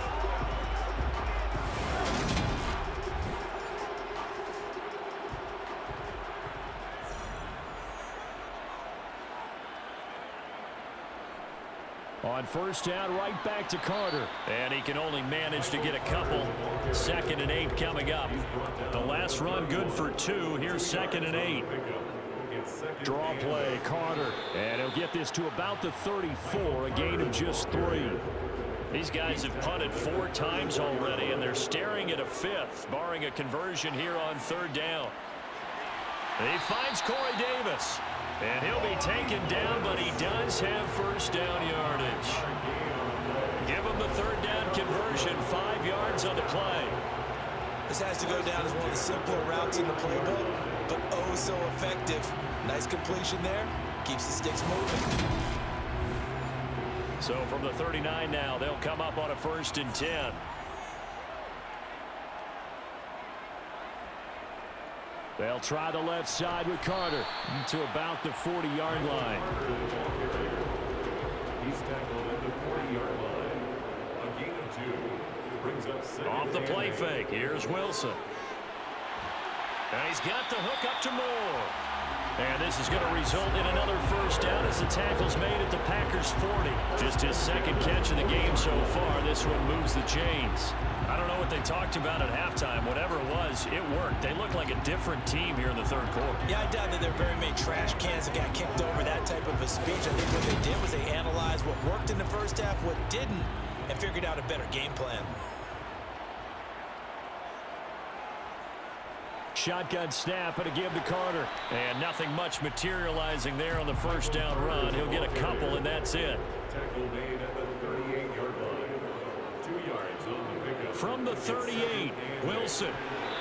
Speaker 2: On first down, right back to Carter. And he can only manage to get a couple. 2nd and 8 coming up. The last run good for 2. Here's 2nd and 8. Draw play, Carter. And he'll get this to about the 34, a gain of just 3. These guys have punted 4 times already, and they're staring at a 5th, barring a conversion here on 3rd down. He finds Corey Davis. And he'll be taken down, but he does have first down yardage. Give him the 3rd down conversion, 5 yards on the play.
Speaker 3: This has to go down as one of the simpler routes in the playbook, but oh so effective. Nice completion there. Keeps the sticks moving.
Speaker 2: So from the 39 now, they'll come up on a 1st and 10. They'll try the left side with Carter to about the 40-yard line.
Speaker 4: He's tackled at the 40-yard line. A gain of 2. Brings up 2nd.
Speaker 2: Off the play fake. Here's Wilson. And he's got the hook up to Moore. And this is going to result in another first down as the tackle's made at the Packers' 40. Just his 2nd catch of the game so far. This one moves the chains. I don't know what they talked about at halftime. Whatever it was, it worked. They look like a different team here in the 3rd quarter.
Speaker 3: Yeah, I doubt that there are very many trash cans that got kicked over that type of a speech. I think what they did was they analyzed what worked in the first half, what didn't, and figured out a better game plan.
Speaker 2: Shotgun snap and a give to Carter. And nothing much materializing there on the first down run. He'll get a couple, and that's it.
Speaker 4: Tackle made at the 38-yard line. 2 yards on the pickup.
Speaker 2: From the 38, Wilson.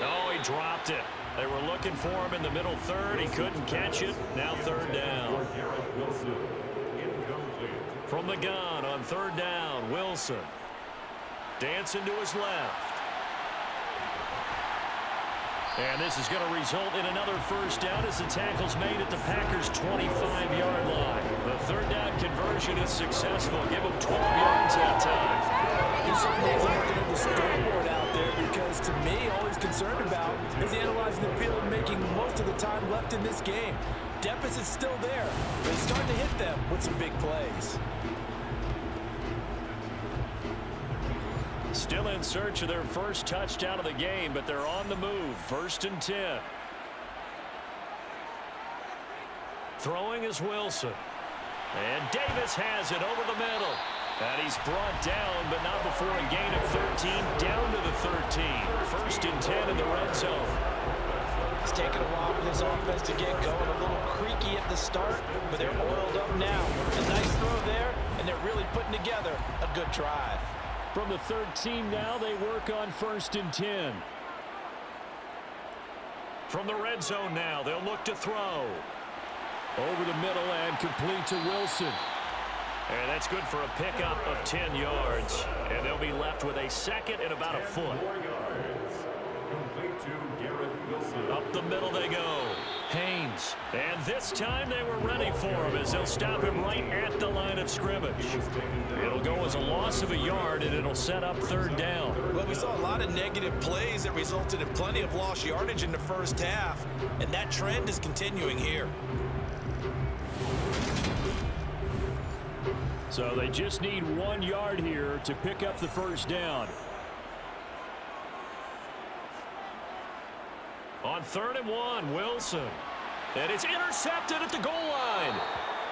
Speaker 2: Oh, he dropped it. They were looking for him in the middle 3rd. He couldn't catch it. Now 3rd down.
Speaker 4: Wilson. Incomplete.
Speaker 2: From the gun on 3rd down, Wilson. Dancing to his left. And this is going to result in another first down as the tackle's made at the Packers' 25-yard line. The 3rd down conversion is successful. Give them 12 yards that time.
Speaker 3: He certainly is looking at the scoreboard out there, because to me, all he's concerned about is analyzing the field and making most of the time left in this game. Deficit's still there, but he's starting to hit them with some big plays.
Speaker 2: Still in search of their first touchdown of the game, but they're on the move. 1st and 10. Throwing is Wilson. And Davis has it over the middle. And he's brought down, but not before a gain of 13, down to the 13. 1st and 10 in the red zone.
Speaker 3: It's taken a while for this offense to get going. A little creaky at the start, but they're oiled up now. A nice throw there, and they're really putting together a good drive.
Speaker 2: From the 13 now, they work on 1st and 10. From the red zone now, they'll look to throw. Over the middle and complete to Wilson. And that's good for a pickup of 10 yards. And they'll be left with a 2nd and about a foot.
Speaker 4: 4 yards. Complete to Garrett Wilson.
Speaker 2: Up the middle they go. Haynes. And this time they were ready for him as they'll stop him right at the line of scrimmage. It'll go as a loss of a yard, and it'll set up 3rd down.
Speaker 3: Well, we saw a lot of negative plays that resulted in plenty of lost yardage in the first half, and that trend is continuing here.
Speaker 2: So they just need 1 yard here to pick up the first down. On 3rd and 1, Wilson. And it's intercepted at the goal line.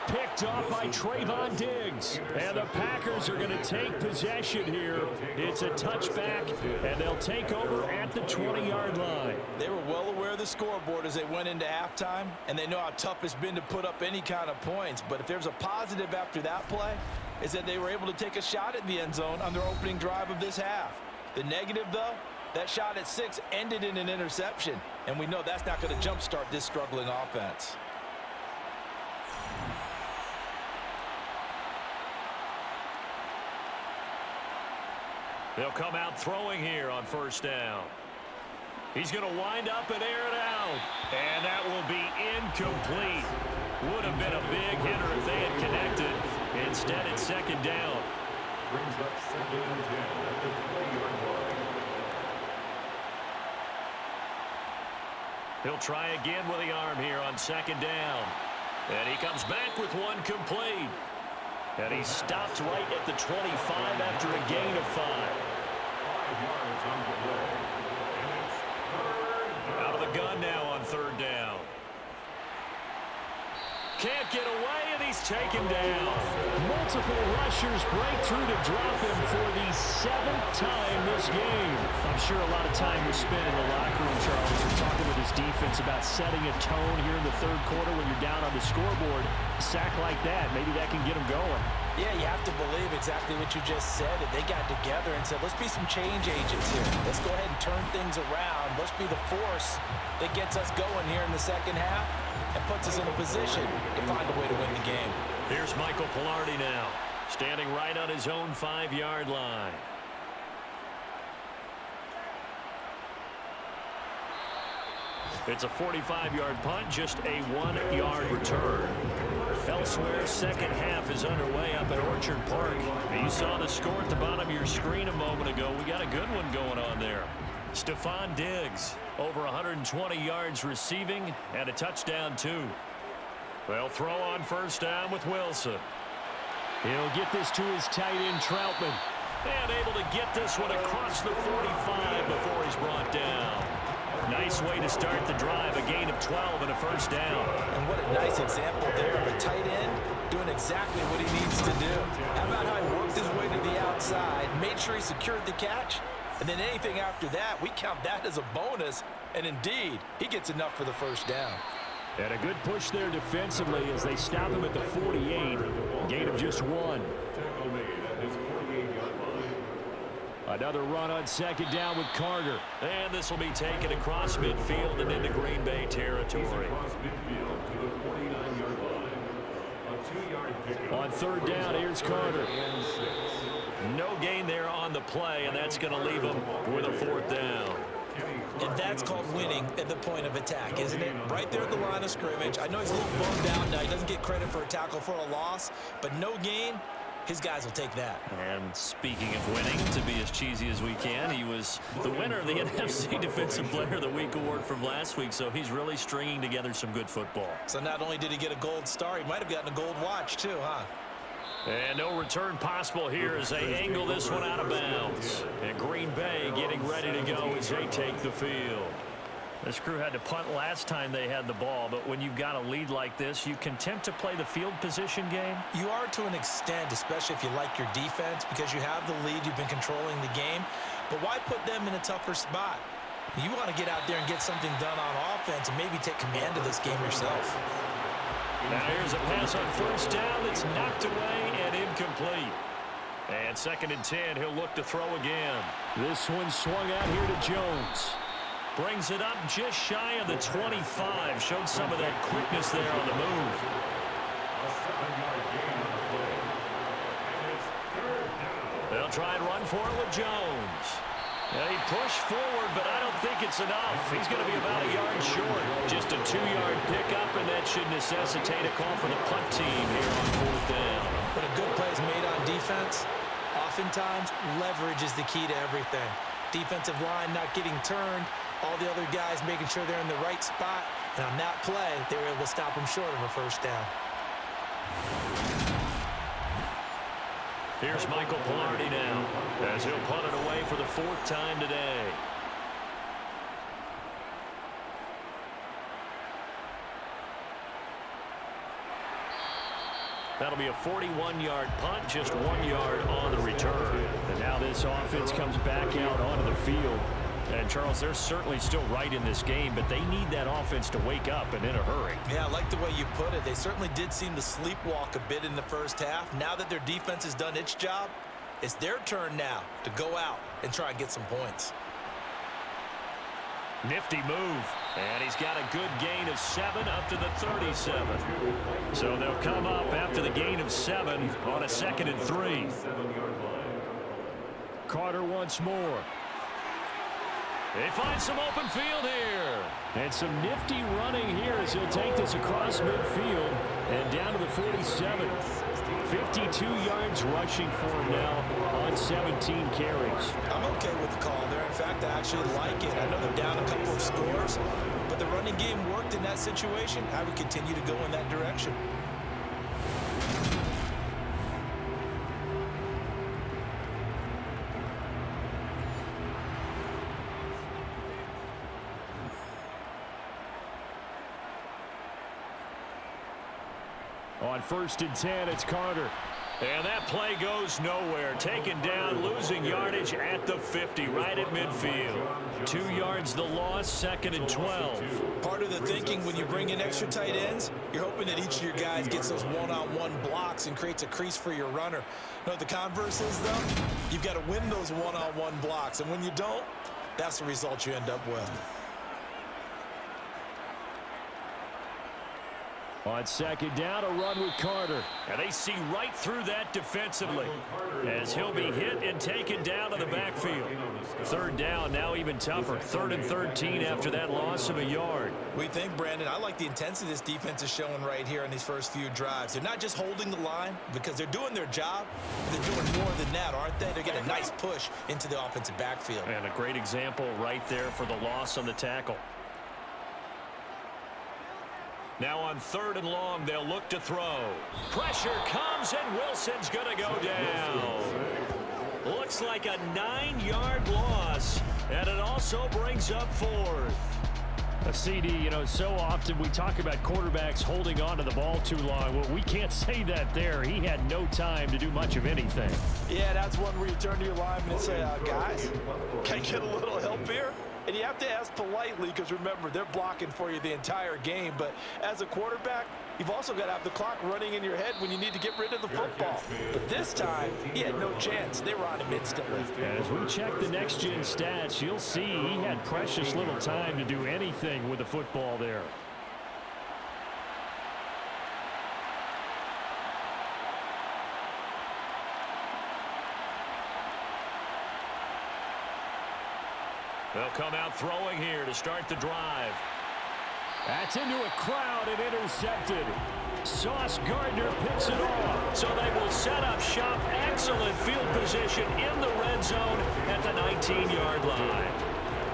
Speaker 2: picked off by Trayvon Diggs. And the Packers are going to take possession here. It's a touchback, and they'll take over at the 20-yard line.
Speaker 3: They were well aware of the scoreboard as they went into halftime, and they know how tough it's been to put up any kind of points. But if there's a positive after that play, is that they were able to take a shot at the end zone on their opening drive of this half. The negative, though, that shot at 6 ended in an interception, and we know that's not going to jumpstart this struggling offense.
Speaker 2: They'll come out throwing here on first down. He's going to wind up and air it out. And that will be incomplete. Would have been a big hitter if they had connected. Instead, it's second down.
Speaker 4: Brings up second and 10 at the 20-yard line.
Speaker 2: He'll try again with the arm here on second down. And he comes back with one complete. And he stopped right at the 25 after a gain of 5.
Speaker 4: 5 yards on the play. And it's third down.
Speaker 2: Out of the gun now on third down. Can't get away, and he's taken down. Multiple rushers break through to drop him for the 7th time this game. I'm sure a lot of time was spent in the locker room, Charles, and talking with his defense about setting a tone here in the third quarter when you're down on the scoreboard. A sack like that, maybe that can get him going.
Speaker 3: Yeah, you have to believe exactly what you just said. That they got together and said, let's be some change agents here. Let's go ahead and turn things around. Let's be the force that gets us going here in the second half and puts us in a position to find a way to win the game.
Speaker 2: Here's Michael Pilardi now, standing right on his own 5-yard line. It's a 45-yard punt, just a 1-yard return. Elsewhere, second half is underway up at Orchard Park. You saw the score at the bottom of your screen a moment ago. We got a good one going on there. Stephon Diggs, over 120 yards receiving and a touchdown, too. They'll throw on first down with Wilson. He'll get this to his tight end, Troutman. And able to get this one across the 45 before he's brought down. Nice way to start the drive, a gain of 12 and a first down.
Speaker 3: And what a nice example there of a tight end doing exactly what he needs to do. How about how he worked his way to the outside, made sure he secured the catch, and then anything after that, we count that as a bonus. And indeed, he gets enough for the first down.
Speaker 2: And a good push there defensively as they stop him at the 48. Gain of just 1.
Speaker 4: Tackle made at his 48-yard line.
Speaker 2: Another run on second down with Carter. And this will be taken across midfield and into Green Bay territory.
Speaker 4: Across midfield to the 49-yard line. A 2-yard pickup.
Speaker 2: On third down, here's Carter.
Speaker 4: And 6.
Speaker 2: No gain there on the play, and that's going to leave him with a fourth down.
Speaker 3: And that's called winning at the point of attack, isn't it? Right there at the line of scrimmage. I know he's a little bummed out now. He doesn't get credit for a tackle for a loss, but no gain, his guys will take that.
Speaker 2: And speaking of winning, to be as cheesy as we can, he was the winner of the NFC Defensive Player of the Week award from last week, so he's really stringing together some good football.
Speaker 3: So not only did he get a gold star, he might have gotten a gold watch too, huh?
Speaker 2: And no return possible here as they angle this one out of bounds. And Green Bay getting ready to go as they take the field. This crew had to punt last time they had the ball, but when you've got a lead like this, you content to play the field position game?
Speaker 3: You are to an extent, especially if you like your defense, because you have the lead, you've been controlling the game. But why put them in a tougher spot? You want to get out there and get something done on offense and maybe take command of this game yourself.
Speaker 2: Now here's a pass on first down that's knocked away and incomplete. And second and 10, he'll look to throw again. This one swung out here to Jones. Brings it up just shy of the 25. Showed some of that quickness there on the move.
Speaker 4: A 7-yard gain on the play. And it's third down.
Speaker 2: They'll try and run for it with Jones. Yeah, he pushed forward, but I don't think it's enough. He's going to be about a yard short. Just a 2-yard pickup, and that should necessitate a call for the punt team here on fourth down.
Speaker 3: When a good play is made on defense, oftentimes leverage is the key to everything. Defensive line not getting turned, all the other guys making sure they're in the right spot, and on that play, they were able to stop him short of a first down.
Speaker 2: Here's Michael Pilardi now, as he'll punt it away for the 4th time today. That'll be a 41-yard punt, just 1 yard on the return. And now this offense comes back out onto the field. And, Charles, they're certainly still right in this game, but they need that offense to wake up and in a hurry.
Speaker 3: Yeah, I like the way you put it. They certainly did seem to sleepwalk a bit in the first half. Now that their defense has done its job, it's their turn now to go out and try and get some points.
Speaker 2: Nifty move. And he's got a good gain of 7 up to the 37. So they'll come up after the gain of 7 on a 2nd and 3. Carter once more. They find some open field here. And some nifty running here as he'll take this across midfield and down to the 47. 52 yards rushing for him now on 17 carries.
Speaker 3: I'm okay with the call there. In fact, I actually like it. I know they're down a couple of scores, but the running game worked in that situation. I would continue to go in that direction.
Speaker 2: On 1st and 10, it's Carter. And that play goes nowhere. Taken down, losing yardage at the 50, right at midfield. 2 yards the loss, 2nd and 12.
Speaker 3: Part of the thinking when you bring in extra tight ends, you're hoping that each of your guys gets those one-on-one blocks and creates a crease for your runner. You know what the converse is, though? You've got to win those one-on-one blocks. And when you don't, that's the result you end up with.
Speaker 2: On 2nd down, a run with Carter. And they see right through that defensively as he'll be hit and taken down to the backfield. 3rd down, now even tougher. 3rd and 13 after that loss of a yard.
Speaker 3: We think, Brandon, I like the intensity this defense is showing right here in these first few drives. They're not just holding the line because they're doing their job. They're doing more than that, aren't they? They're getting a nice push into the offensive backfield.
Speaker 2: And a great example right there for the loss on the tackle. Now on 3rd and long, they'll look to throw. Pressure comes, and Wilson's going to go down. Looks like a 9-yard loss, and it also brings up 4th. A CD, you know, so often we talk about quarterbacks holding on to the ball too long. Well, we can't say that there. He had no time to do much of anything.
Speaker 3: Yeah, that's one where you turn to your lineman and say, guys, can I get a little help here? And you have to ask politely because, remember, they're blocking for you the entire game. But as a quarterback, you've also got to have the clock running in your head when you need to get rid of the football. But this time, he had no chance. They were on him instantly.
Speaker 2: As we check the next-gen stats, you'll see he had precious little time to do anything with the football there. They'll come out throwing here to start the drive. That's into a crowd and intercepted. Sauce Gardner picks it off. So they will set up shop. Excellent field position in the red zone at the 19-yard line.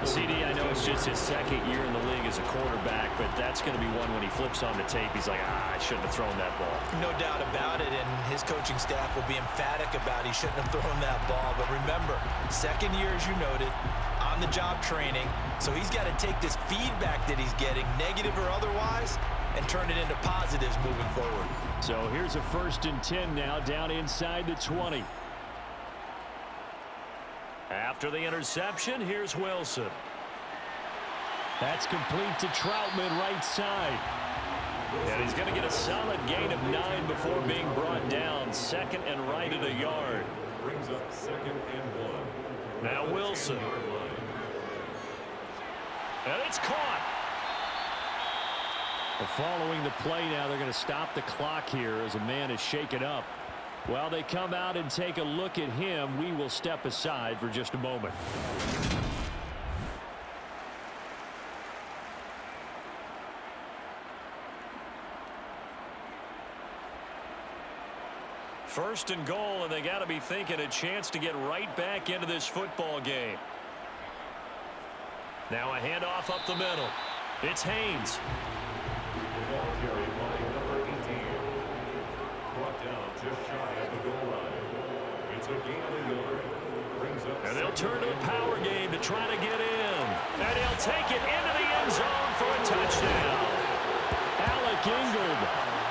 Speaker 2: CD, I know it's just his 2nd year in the league as a quarterback, but that's going to be one when he flips on the tape. He's like, I shouldn't have thrown that ball.
Speaker 3: No doubt about it, and his coaching staff will be emphatic about he shouldn't have thrown that ball. But remember, 2nd year, as you noted, on-the-job training, so he's got to take this feedback that he's getting, negative or otherwise, and turn it into positives moving forward.
Speaker 2: So here's a 1st and 10 now, down inside the 20. After the interception, here's Wilson. That's complete to Troutman, right side. And he's going to get a solid gain of 9 before being brought down. 2nd and right at a yard.
Speaker 4: Brings up 2nd and 1.
Speaker 2: Now Wilson. And it's caught. Well, following the play now, they're going to stop the clock here as a man is shaken up. While they come out and take a look at him, we will step aside for just a moment. First and goal, and they got to be thinking a chance to get right back into this football game. Now a handoff up the middle. It's Haynes.
Speaker 4: Ball carried by number 18. Brought down just shy of the goal line. It's a gain of a yard. Brings up.
Speaker 2: And they'll turn to a power game to try to get in. And he'll take it into the end zone for a touchdown. Alec McIngold,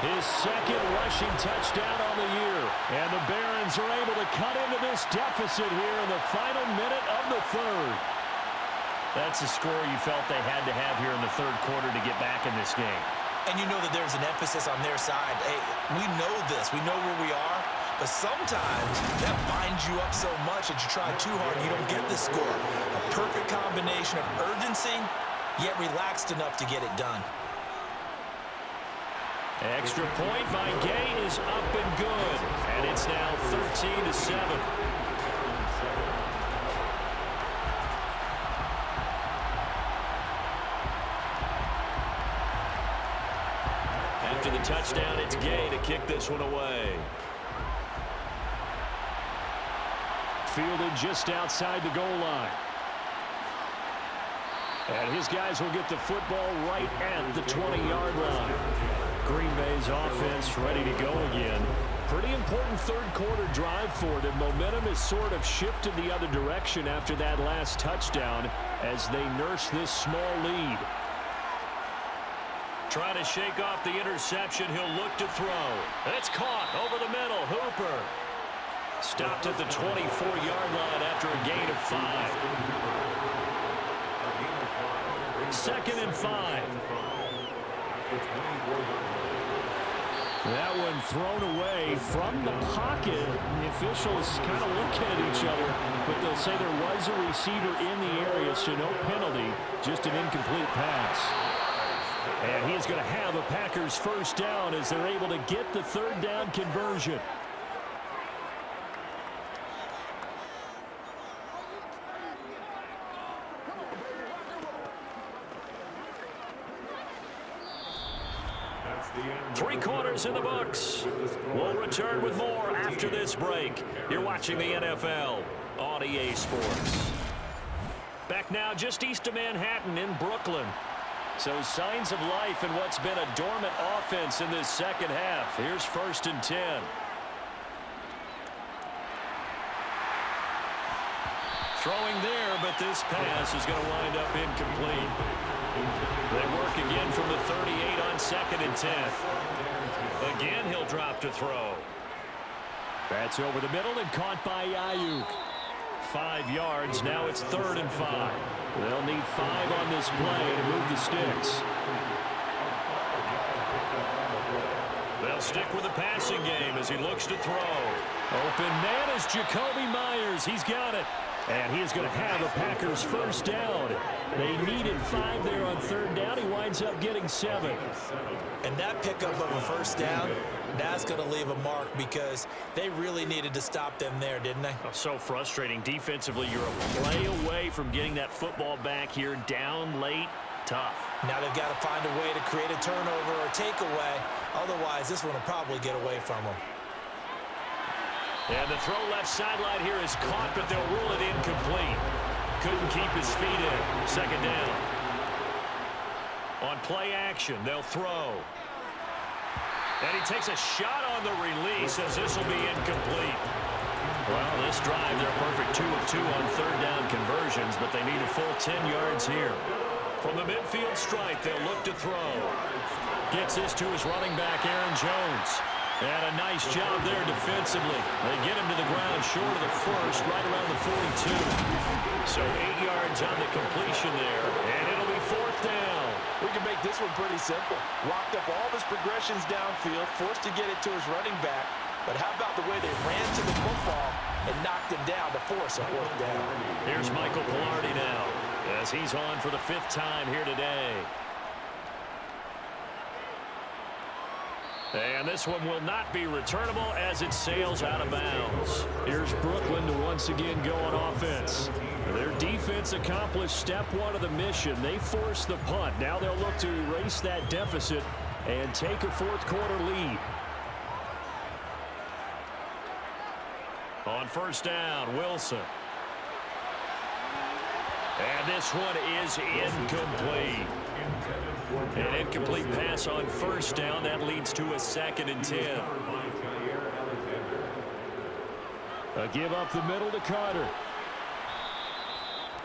Speaker 2: his second rushing touchdown on the year. And the Barons are able to cut into this deficit here in the final minute of the third. That's a score you felt they had to have here in the third quarter to get back in this game.
Speaker 3: And you know that there's an emphasis on their side. Hey, we know this. We know where we are. But sometimes that binds you up so much that you try too hard and you don't get the score. A perfect combination of urgency, yet relaxed enough to get it done.
Speaker 2: Extra point by Gay is up and good. And it's now 13-7. After the touchdown, it's Gay to kick this one away. Fielded just outside the goal line. And his guys will get the football right at the 20-yard line. Green Bay's offense ready to go again. Pretty important third quarter drive for them. Momentum has sort of shifted the other direction after that last touchdown as they nurse this small lead. Trying to shake off the interception. He'll look to throw. And it's caught over the middle. Hooper stopped at the 24-yard line after a gain of 5. 2nd and 5. That one thrown away from the pocket. The officials kind of looking at each other, but they'll say there was a receiver in the area, so no penalty, just an incomplete pass. And he's going to have a Packers first down as they're able to get the third down conversion. Three quarters in the books. We'll return with more after this break. You're watching the NFL on EA Sports. Back now just east of Manhattan in Brooklyn. So signs of life in what's been a dormant offense in this second half. Here's 1st and 10. Throwing there, but this pass is going to wind up incomplete. They work again from the 38 on 2nd and 10. Again, he'll drop to throw. That's over the middle and caught by Ayuk. 5 yards. Now it's 3rd and 5. They'll need 5 on this play to move the sticks. They'll stick with the passing game as he looks to throw. Open man is Jacoby Myers. He's got it. And he is going to have a Packers first down. They needed 5 there on 3rd down. He winds up getting 7.
Speaker 3: And that pickup of a first down, that's going to leave a mark because they really needed to stop them there, didn't they?
Speaker 2: Oh, so frustrating. Defensively, you're a play away from getting that football back here down late. Tough.
Speaker 3: Now they've got to find a way to create a turnover or takeaway. Otherwise, this one will probably get away from them.
Speaker 2: And the throw left sideline here is caught, but they'll rule it incomplete. Couldn't keep his feet in. 2nd down. On play action, they'll throw. And he takes a shot on the release as this will be incomplete. Well, this drive, they're perfect 2 of 2 on 3rd down conversions, but they need a full 10 yards here. From the midfield stripe, they'll look to throw. Gets this to his running back, Aaron Jones. And a nice job there defensively. They get him to the ground short of the first, right around the 42. So 8 yards on the completion there, and it'll be 4th down.
Speaker 3: We can make this one pretty simple. Locked up all of his progressions downfield, forced to get it to his running back. But how about the way they ran to the football and knocked him down to force a 4th down?
Speaker 2: Here's Michael Pilardi now, as he's on for the 5th time here today. And this one will not be returnable as it sails out of bounds. Here's Brooklyn to once again go on offense. Their defense accomplished step 1 of the mission. They forced the punt. Now they'll look to erase that deficit and take a 4th quarter lead. On 1st down, Wilson. And this one is incomplete. An incomplete pass on 1st down. That leads to a 2nd and 10. A give up the middle to Carter.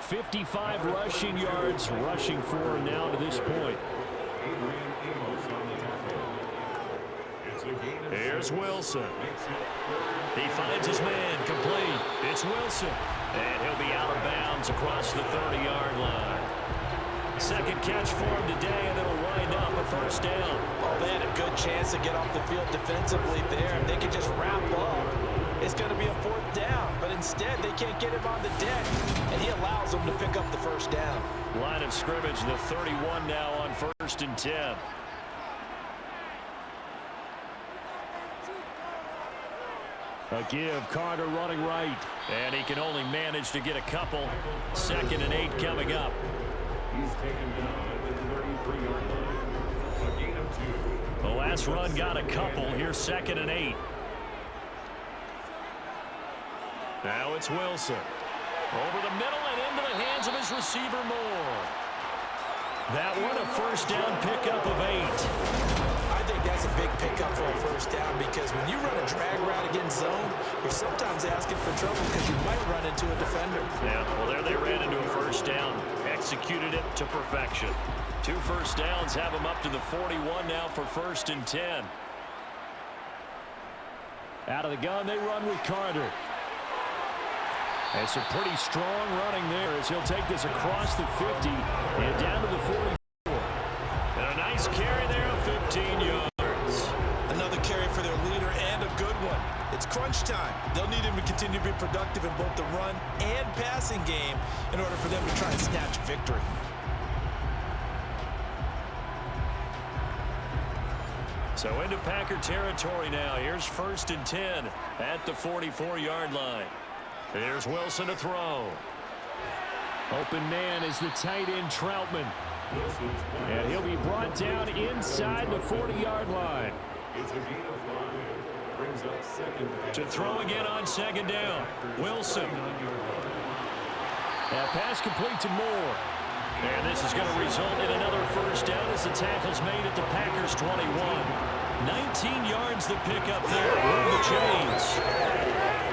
Speaker 2: 55 rushing yards, rushing for now to this point.
Speaker 4: Adrian Amos on the tackle. It's a gain of
Speaker 2: Here's
Speaker 4: 6.
Speaker 2: Wilson.
Speaker 4: Makes it 3rd.
Speaker 2: He finds his man, complete. It's Wilson. And he'll be out of bounds across the 30-yard line. Second catch for him today, and it'll wind up a first down.
Speaker 3: Oh, they had a good chance to get off the field defensively there. If they could just wrap up, it's going to be a 4th down. But instead, they can't get him on the deck, and he allows them to pick up the first down.
Speaker 2: Line of scrimmage, the 31 now on 1st and 10. A give, Carter running right, and he can only manage to get a couple. 2nd and 8 coming up.
Speaker 4: He's taken down at the 33-yard line. A gain of 2.
Speaker 2: The last run got a couple. Here's 2nd and 8. Now it's Wilson. Over the middle and into the hands of his receiver Moore. That one a first down pickup of 8.
Speaker 3: I think that's a big pickup for a first down because when you run a drag route against zone, you're sometimes asking for trouble because you might run into a defender.
Speaker 2: Yeah, well, there they ran into a first down. Executed it to perfection. 2 first downs have them up to the 41 now for 1st and 10. Out of the gun, they run with Carter. It's a pretty strong running there as he'll take this across the 50 and down to the 44. And a nice carry there of 15 yards.
Speaker 3: Another carry for their leader and a good one. It's crunch time. They'll need him to continue to be productive in both the run and passing game in order for them to try and snatch victory.
Speaker 2: So into Packer territory now. Here's 1st and 10 at the 44-yard line. Here's Wilson to throw. Open man is the tight end Troutman. And he'll be brought down inside the 40-yard line.
Speaker 4: It's a gain of 5. Brings up 2nd.
Speaker 2: To throw again on 2nd down. Wilson. That pass complete to Moore. And this is going to result in another first down as the tackle's made at the Packers' 21. 19 yards the pickup there. Move the chains.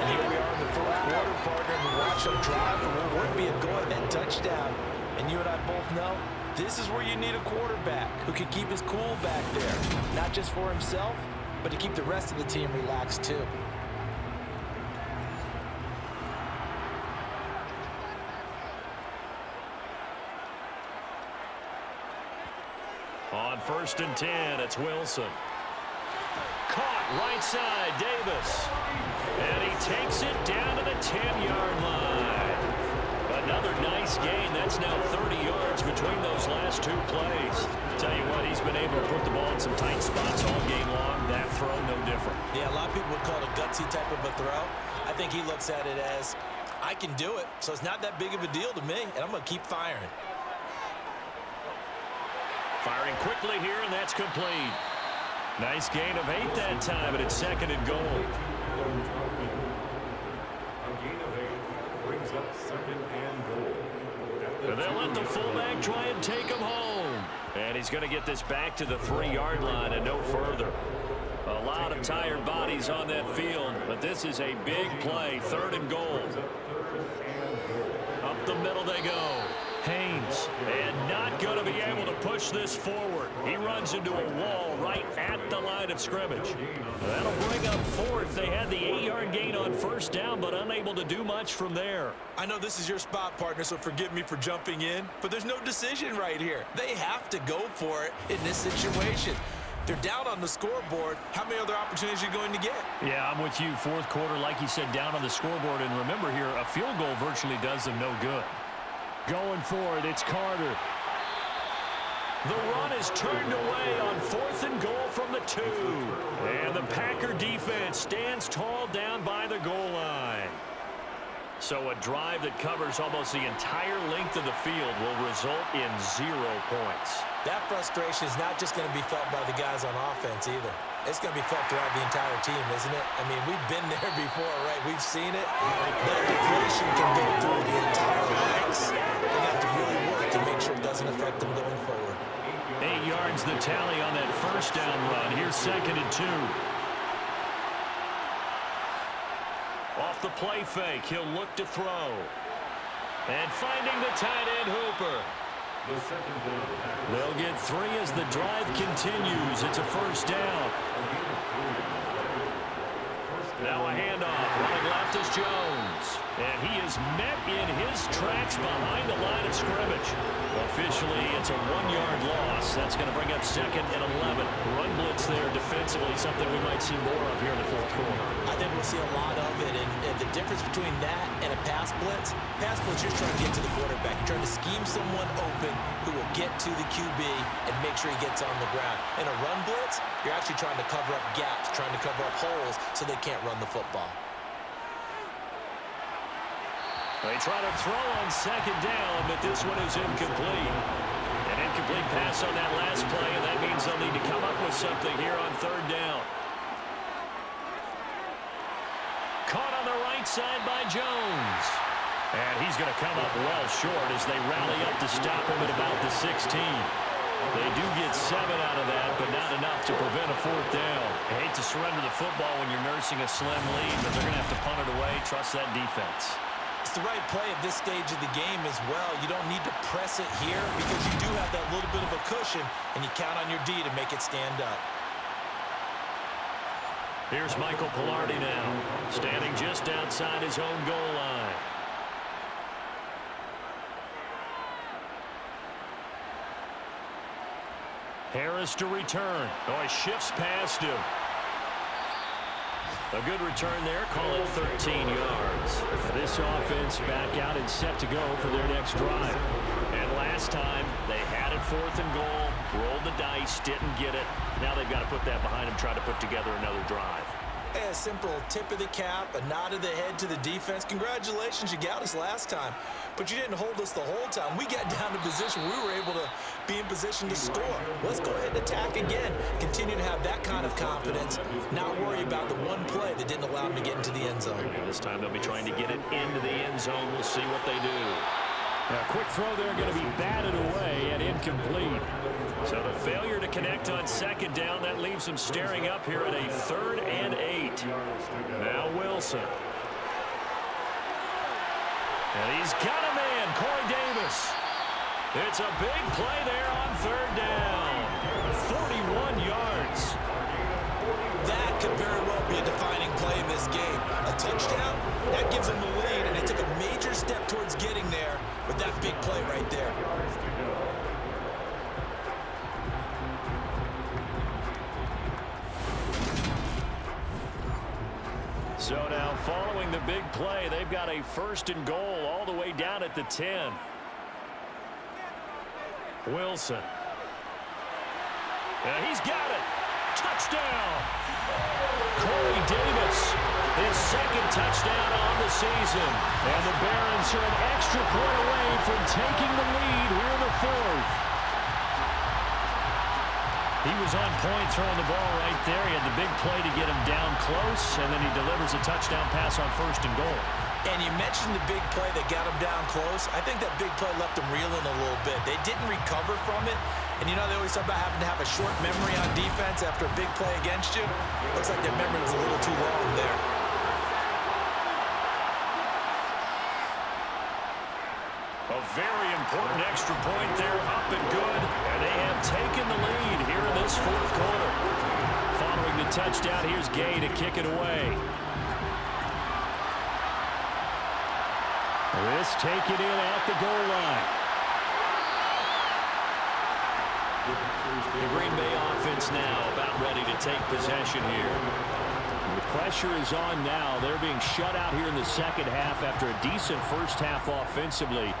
Speaker 3: And here we are in the 4th quarter, partner, and we watch them drive for what would be a go-ahead touchdown. And you and I both know this is where you need a quarterback who can keep his cool back there. Not just for himself, but to keep the rest of the team relaxed too.
Speaker 2: On 1st and 10, it's Wilson. Caught right side, Davis. And he takes it down to the 10-yard line. Another nice gain. That's now 30 yards between those last 2 plays. Tell you what, he's been able to put the ball in some tight spots all game long. That throw, no different.
Speaker 3: Yeah, a lot of people would call it a gutsy type of a throw. I think he looks at it as, I can do it, so it's not that big of a deal to me, and I'm going to keep firing.
Speaker 2: Firing quickly here, and that's complete. Nice gain of 8 that time, and it's 2nd and goal.
Speaker 4: A gain of 8 brings up 2nd and goal.
Speaker 2: And they'll let the fullback try and take him home. And he's going to get this back to the 3-yard line and no further. A lot of tired bodies on that field, but this is a big play. 3rd and goal. Up the middle they go. Haynes, and not going to be able to push this forward. He runs into a wall right at the line of scrimmage. That'll bring up 4th. They had the 8-yard gain on 1st down, but unable to do much from there.
Speaker 3: I know this is your spot, partner, so forgive me for jumping in, but there's no decision right here. They have to go for it in this situation. They're down on the scoreboard. How many other opportunities are you going to get?
Speaker 2: Yeah, I'm with you. 4th quarter, like you said, down on the scoreboard. And remember here, a field goal virtually does them no good. Going for it, it's Carter. The run is turned away on 4th and goal from the 2. And the Packer defense stands tall down by the goal line. So a drive that covers almost the entire length of the field will result in 0 points.
Speaker 3: That frustration is not just going to be felt by the guys on offense either. It's going to be felt throughout the entire team, isn't it? I mean, we've been there before, right? We've seen it. That deflation can go through the entire ranks. They have to really work to make sure it doesn't affect them going forward.
Speaker 2: 8 yards the tally on that first down run. Here's 2nd and 2. Off the play fake, he'll look to throw. And finding the tight end Hooper.
Speaker 4: The second down.
Speaker 2: They'll get 3 as the drive continues. It's a first down. Now a handoff. Running left is Jones. And he is met in his tracks behind the line of scrimmage. Officially, it's a 1-yard loss. That's going to bring up 2nd and 11. Run blitz there defensively, something we might see more of here in the fourth quarter.
Speaker 3: I think we'll see a lot of it. And the difference between that and a pass blitz, you're trying to get to the quarterback. You're trying to scheme someone open who will get to the QB and make sure he gets on the ground. In a run blitz, you're actually trying to cover up gaps, trying to cover up holes so they can't run the football.
Speaker 2: They try to throw on 2nd down, but this one is incomplete. An incomplete pass on that last play, and that means they'll need to come up with something here on 3rd down. Caught on the right side by Jones. And he's going to come up well short as they rally up to stop him at about the 16. They do get 7 out of that, but not enough to prevent a 4th down. I hate to surrender the football when you're nursing a slim lead, but they're going to have to punt it away. Trust that defense.
Speaker 3: It's the right play at this stage of the game as well. You don't need to press it here because you do have that little bit of a cushion, and you count on your D to make it stand up.
Speaker 2: Here's Michael Pilardi now, standing just outside his own goal line. Harris to return. Oh, he shifts past him. A good return there. Call it 13 yards. This offense back out and set to go for their next drive. And last time, they had it 4th and goal, rolled the dice, didn't get it. Now they've got to put that behind them, try to put together another drive.
Speaker 3: A simple tip of the cap, a nod of the head to the defense. Congratulations, you got us last time. But you didn't hold us the whole time. We got down to position. We were able to be in position to score. Let's go ahead and attack again. Continue to have that kind of confidence. Not worry about the one play that didn't allow them to get into the end zone.
Speaker 2: And this time they'll be trying to get it into the end zone. We'll see what they do. Now, a quick throw there going to be batted away and incomplete. So the failure to connect on 2nd down, that leaves them staring up here at a 3rd and 8. Now Wilson. And he's got a man, Corey Davis. It's a big play there on 3rd down. 41 yards.
Speaker 3: That could very well be a defining play in this game. A touchdown, that gives them the lead, and they took a major step towards getting there with that big play right there.
Speaker 2: So now, following the big play, they've got a 1st and goal all the way down at the 10. Wilson. And he's got it. Touchdown. Corey Davis, his 2nd touchdown on the season. And the Barons are an extra point away from taking the lead here in the 4th. He was on point throwing the ball right there. He had the big play to get him down close, and then he delivers a touchdown pass on 1st and goal.
Speaker 3: And you mentioned the big play that got him down close. I think that big play left him reeling a little bit. They didn't recover from it. And you know, they always talk about having to have a short memory on defense after a big play against you. Looks like their memory was a little too long there.
Speaker 2: A very important extra point there, up and good. And they have taken the lead here in this 4th quarter. Following the touchdown, here's Gay to kick it away. This taken in at the goal line. The Green Bay offense now about ready to take possession here. The pressure is on now. They're being shut out here in the 2nd half after a decent 1st half offensively.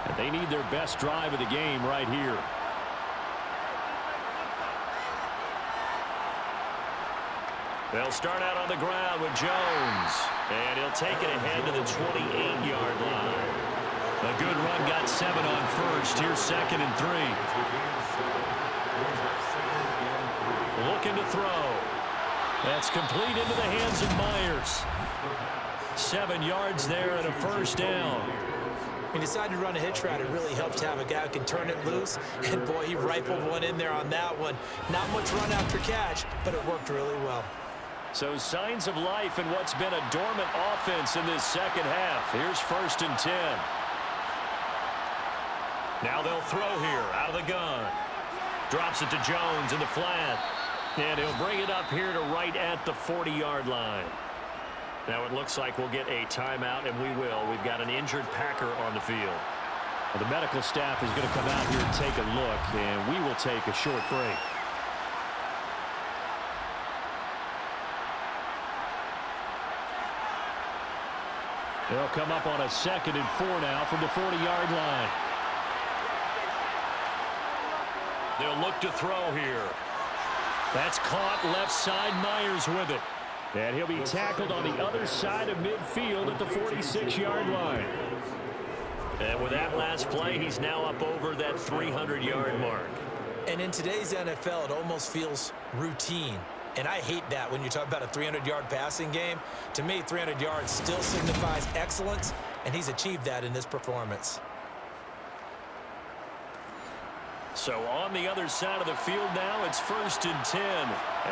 Speaker 2: And they need their best drive of the game right here. They'll start out on the ground with Jones. And he'll take it ahead to the 28-yard line. A good run got 7 on 1st. Here's 2nd and 3. Looking to throw. That's complete into the hands of Myers. 7 yards there and a 1st down.
Speaker 3: He decided to run a hitch route. It really helps to have a guy who can turn it loose. And, boy, he rifled one in there on that one. Not much run after catch, but it worked really well.
Speaker 2: So signs of life in what's been a dormant offense in this 2nd half. Here's 1st and 10. Now they'll throw here out of the gun. Drops it to Jones in the flat. And he'll bring it up here to right at the 40-yard line. Now it looks like we'll get a timeout, and we will. We've got an injured Packer on the field.
Speaker 5: Well, the medical staff is going to come out here and take a look, and we will take a short break. They'll come up on a 2nd and 4 now from the 40-yard line.
Speaker 2: They'll look to throw here. That's caught left side. Myers with it. And he'll be tackled on the other side of midfield at the 46-yard line. And with that last play, he's now up over that 300-yard mark.
Speaker 3: And in today's NFL, it almost feels routine. And I hate that when you talk about a 300-yard passing game. To me, 300 yards still signifies excellence, and he's achieved that in this performance.
Speaker 2: So on the other side of the field now, it's 1st and 10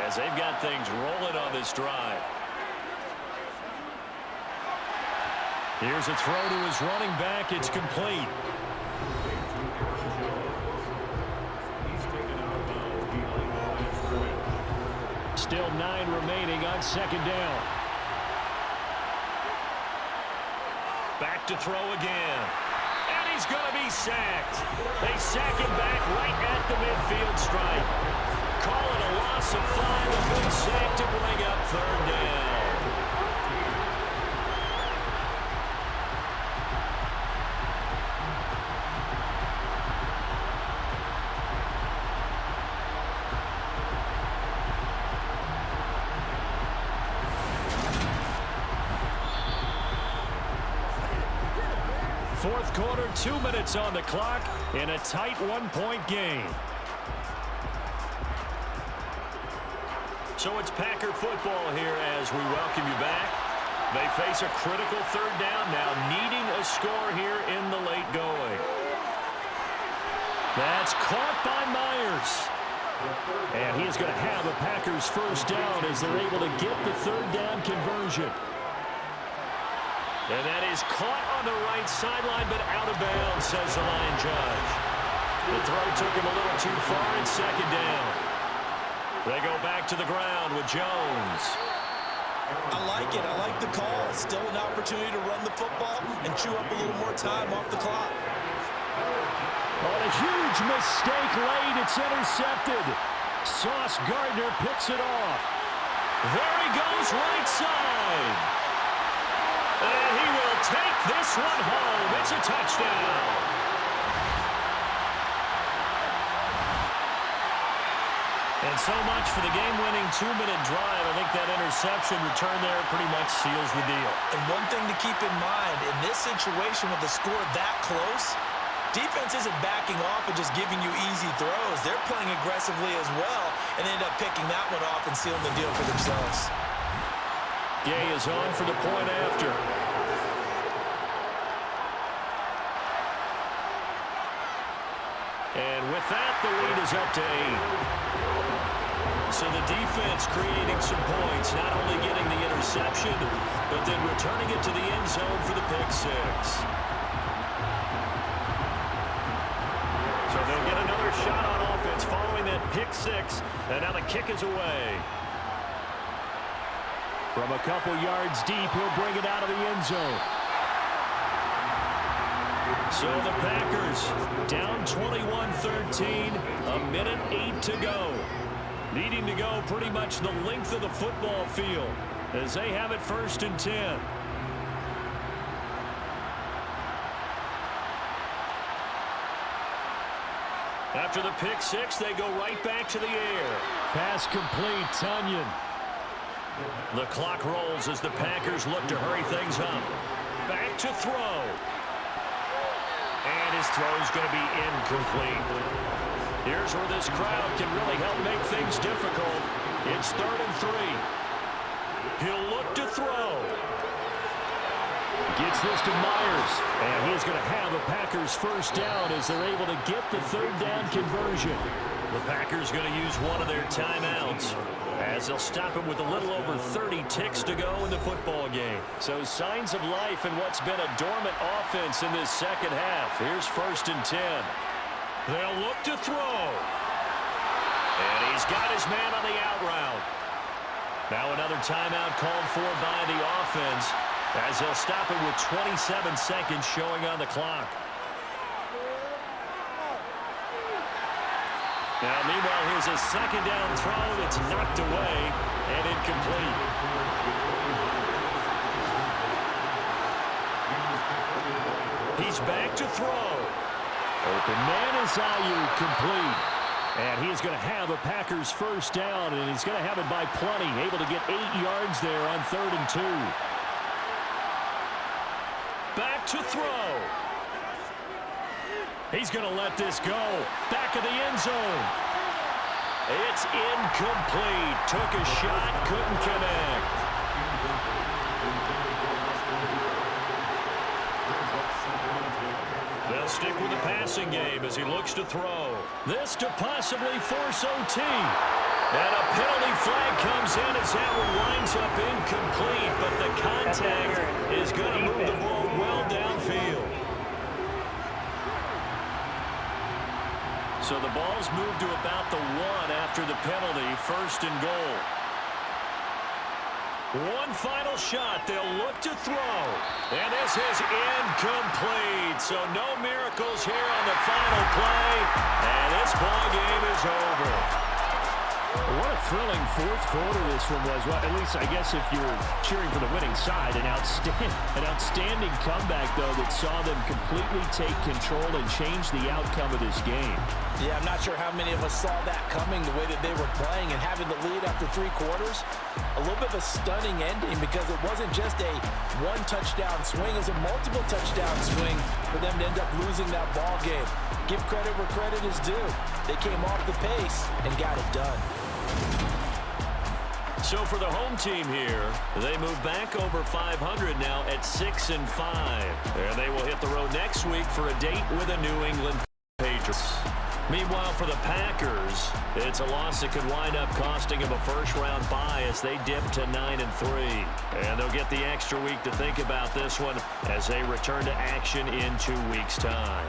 Speaker 2: as they've got things rolling on this drive. Here's a throw to his running back. It's complete.
Speaker 5: Still 9 remaining on 2nd down.
Speaker 2: Back to throw again. And he's going to be sacked. They sack him back right at the midfield stripe. Call it a loss of 5. A good sack to bring up 3rd down.
Speaker 5: Fourth quarter, 2 minutes on the clock in a tight 1-point game.
Speaker 2: So it's Packer football here as we welcome you back. They face a critical 3rd down now, needing a score here in the late going.
Speaker 5: That's caught by Myers. And he is going to have a Packers 1st down as they're able to get the 3rd down conversion.
Speaker 2: And that is caught on the right sideline, but out of bounds, says the line judge. The throw took him a little too far in 2nd down. They go back to the ground with Jones.
Speaker 3: I like it. I like the call. Still an opportunity to run the football and chew up a little more time off the clock.
Speaker 5: On a huge mistake late, it's intercepted. Sauce Gardner picks it off.
Speaker 2: There he goes, right side. And he will take this one home. It's a touchdown. And so much for the game-winning 2-minute drive. I think that interception return there pretty much seals the deal.
Speaker 3: And one thing to keep in mind, in this situation with the score that close, defense isn't backing off and just giving you easy throws. They're playing aggressively as well, and they end up picking that one off and sealing the deal for themselves.
Speaker 2: Gay is on for the point after. And with that, the lead is up to 8. So the defense creating some points, not only getting the interception, but then returning it to the end zone for the pick 6. So they'll get another shot on offense following that pick 6, and now the kick is away.
Speaker 5: From a couple yards deep, he'll bring it out of the end zone.
Speaker 2: So the Packers down 21-13, a minute 8 to go. Needing to go pretty much the length of the football field as they have it 1st and 10. After the pick 6, they go right back to the air.
Speaker 5: Pass complete, Tunyon.
Speaker 2: The clock rolls as the Packers look to hurry things up. Back to throw. And his throw's going to be incomplete. Here's where this crowd can really help make things difficult. It's 3rd and 3. He'll look to throw.
Speaker 5: Gets this to Myers. And he's going to have a Packers 1st down as they're able to get the 3rd down conversion.
Speaker 2: The Packers going to use one of their timeouts as they'll stop it with a little over 30 ticks to go in the football game. So signs of life in what's been a dormant offense in this second half. Here's 1st and 10. They'll look to throw. And he's got his man on the out route. Now another timeout called for by the offense as they'll stop it with 27 seconds showing on the clock. Now, meanwhile, here's a 2nd down throw that's knocked away and incomplete. He's back to throw. Open man is Ayuk, complete. And he's going to have a Packers 1st down, and he's going to have it by plenty. Able to get 8 yards there on 3rd and 2. Back to throw. He's going to let this go. Back of the end zone. It's incomplete. Took a shot, couldn't connect. They'll stick with the passing game as he looks to throw. This to possibly force OT. And a penalty flag comes in as that one winds up incomplete, but the contact is going to move the ball well downfield. So the ball's moved to about the 1 after the penalty, 1st and goal. One final shot. They'll look to throw. And this is incomplete. So no miracles here on the final play. And this ball game is over. What a thrilling 4th quarter this one was. Well, at least I guess if you're cheering for the winning side, an outstanding comeback, though, that saw them completely take control and change the outcome of this game.
Speaker 3: Yeah, I'm not sure how many of us saw that coming, the way that they were playing and having the lead after 3 quarters. A little bit of a stunning ending because it wasn't just a 1-touchdown swing. It was a multiple touchdown swing for them to end up losing that ball game. Give credit where credit is due. They came off the pace and got it done.
Speaker 2: So for the home team here, they move back over 500 now at 6-5. And they will hit the road next week for a date with the New England Patriots. Meanwhile, for the Packers, it's a loss that could wind up costing them a 1st-round bye as they dip to 9-3. And they'll get the extra week to think about this one as they return to action in 2 weeks' time.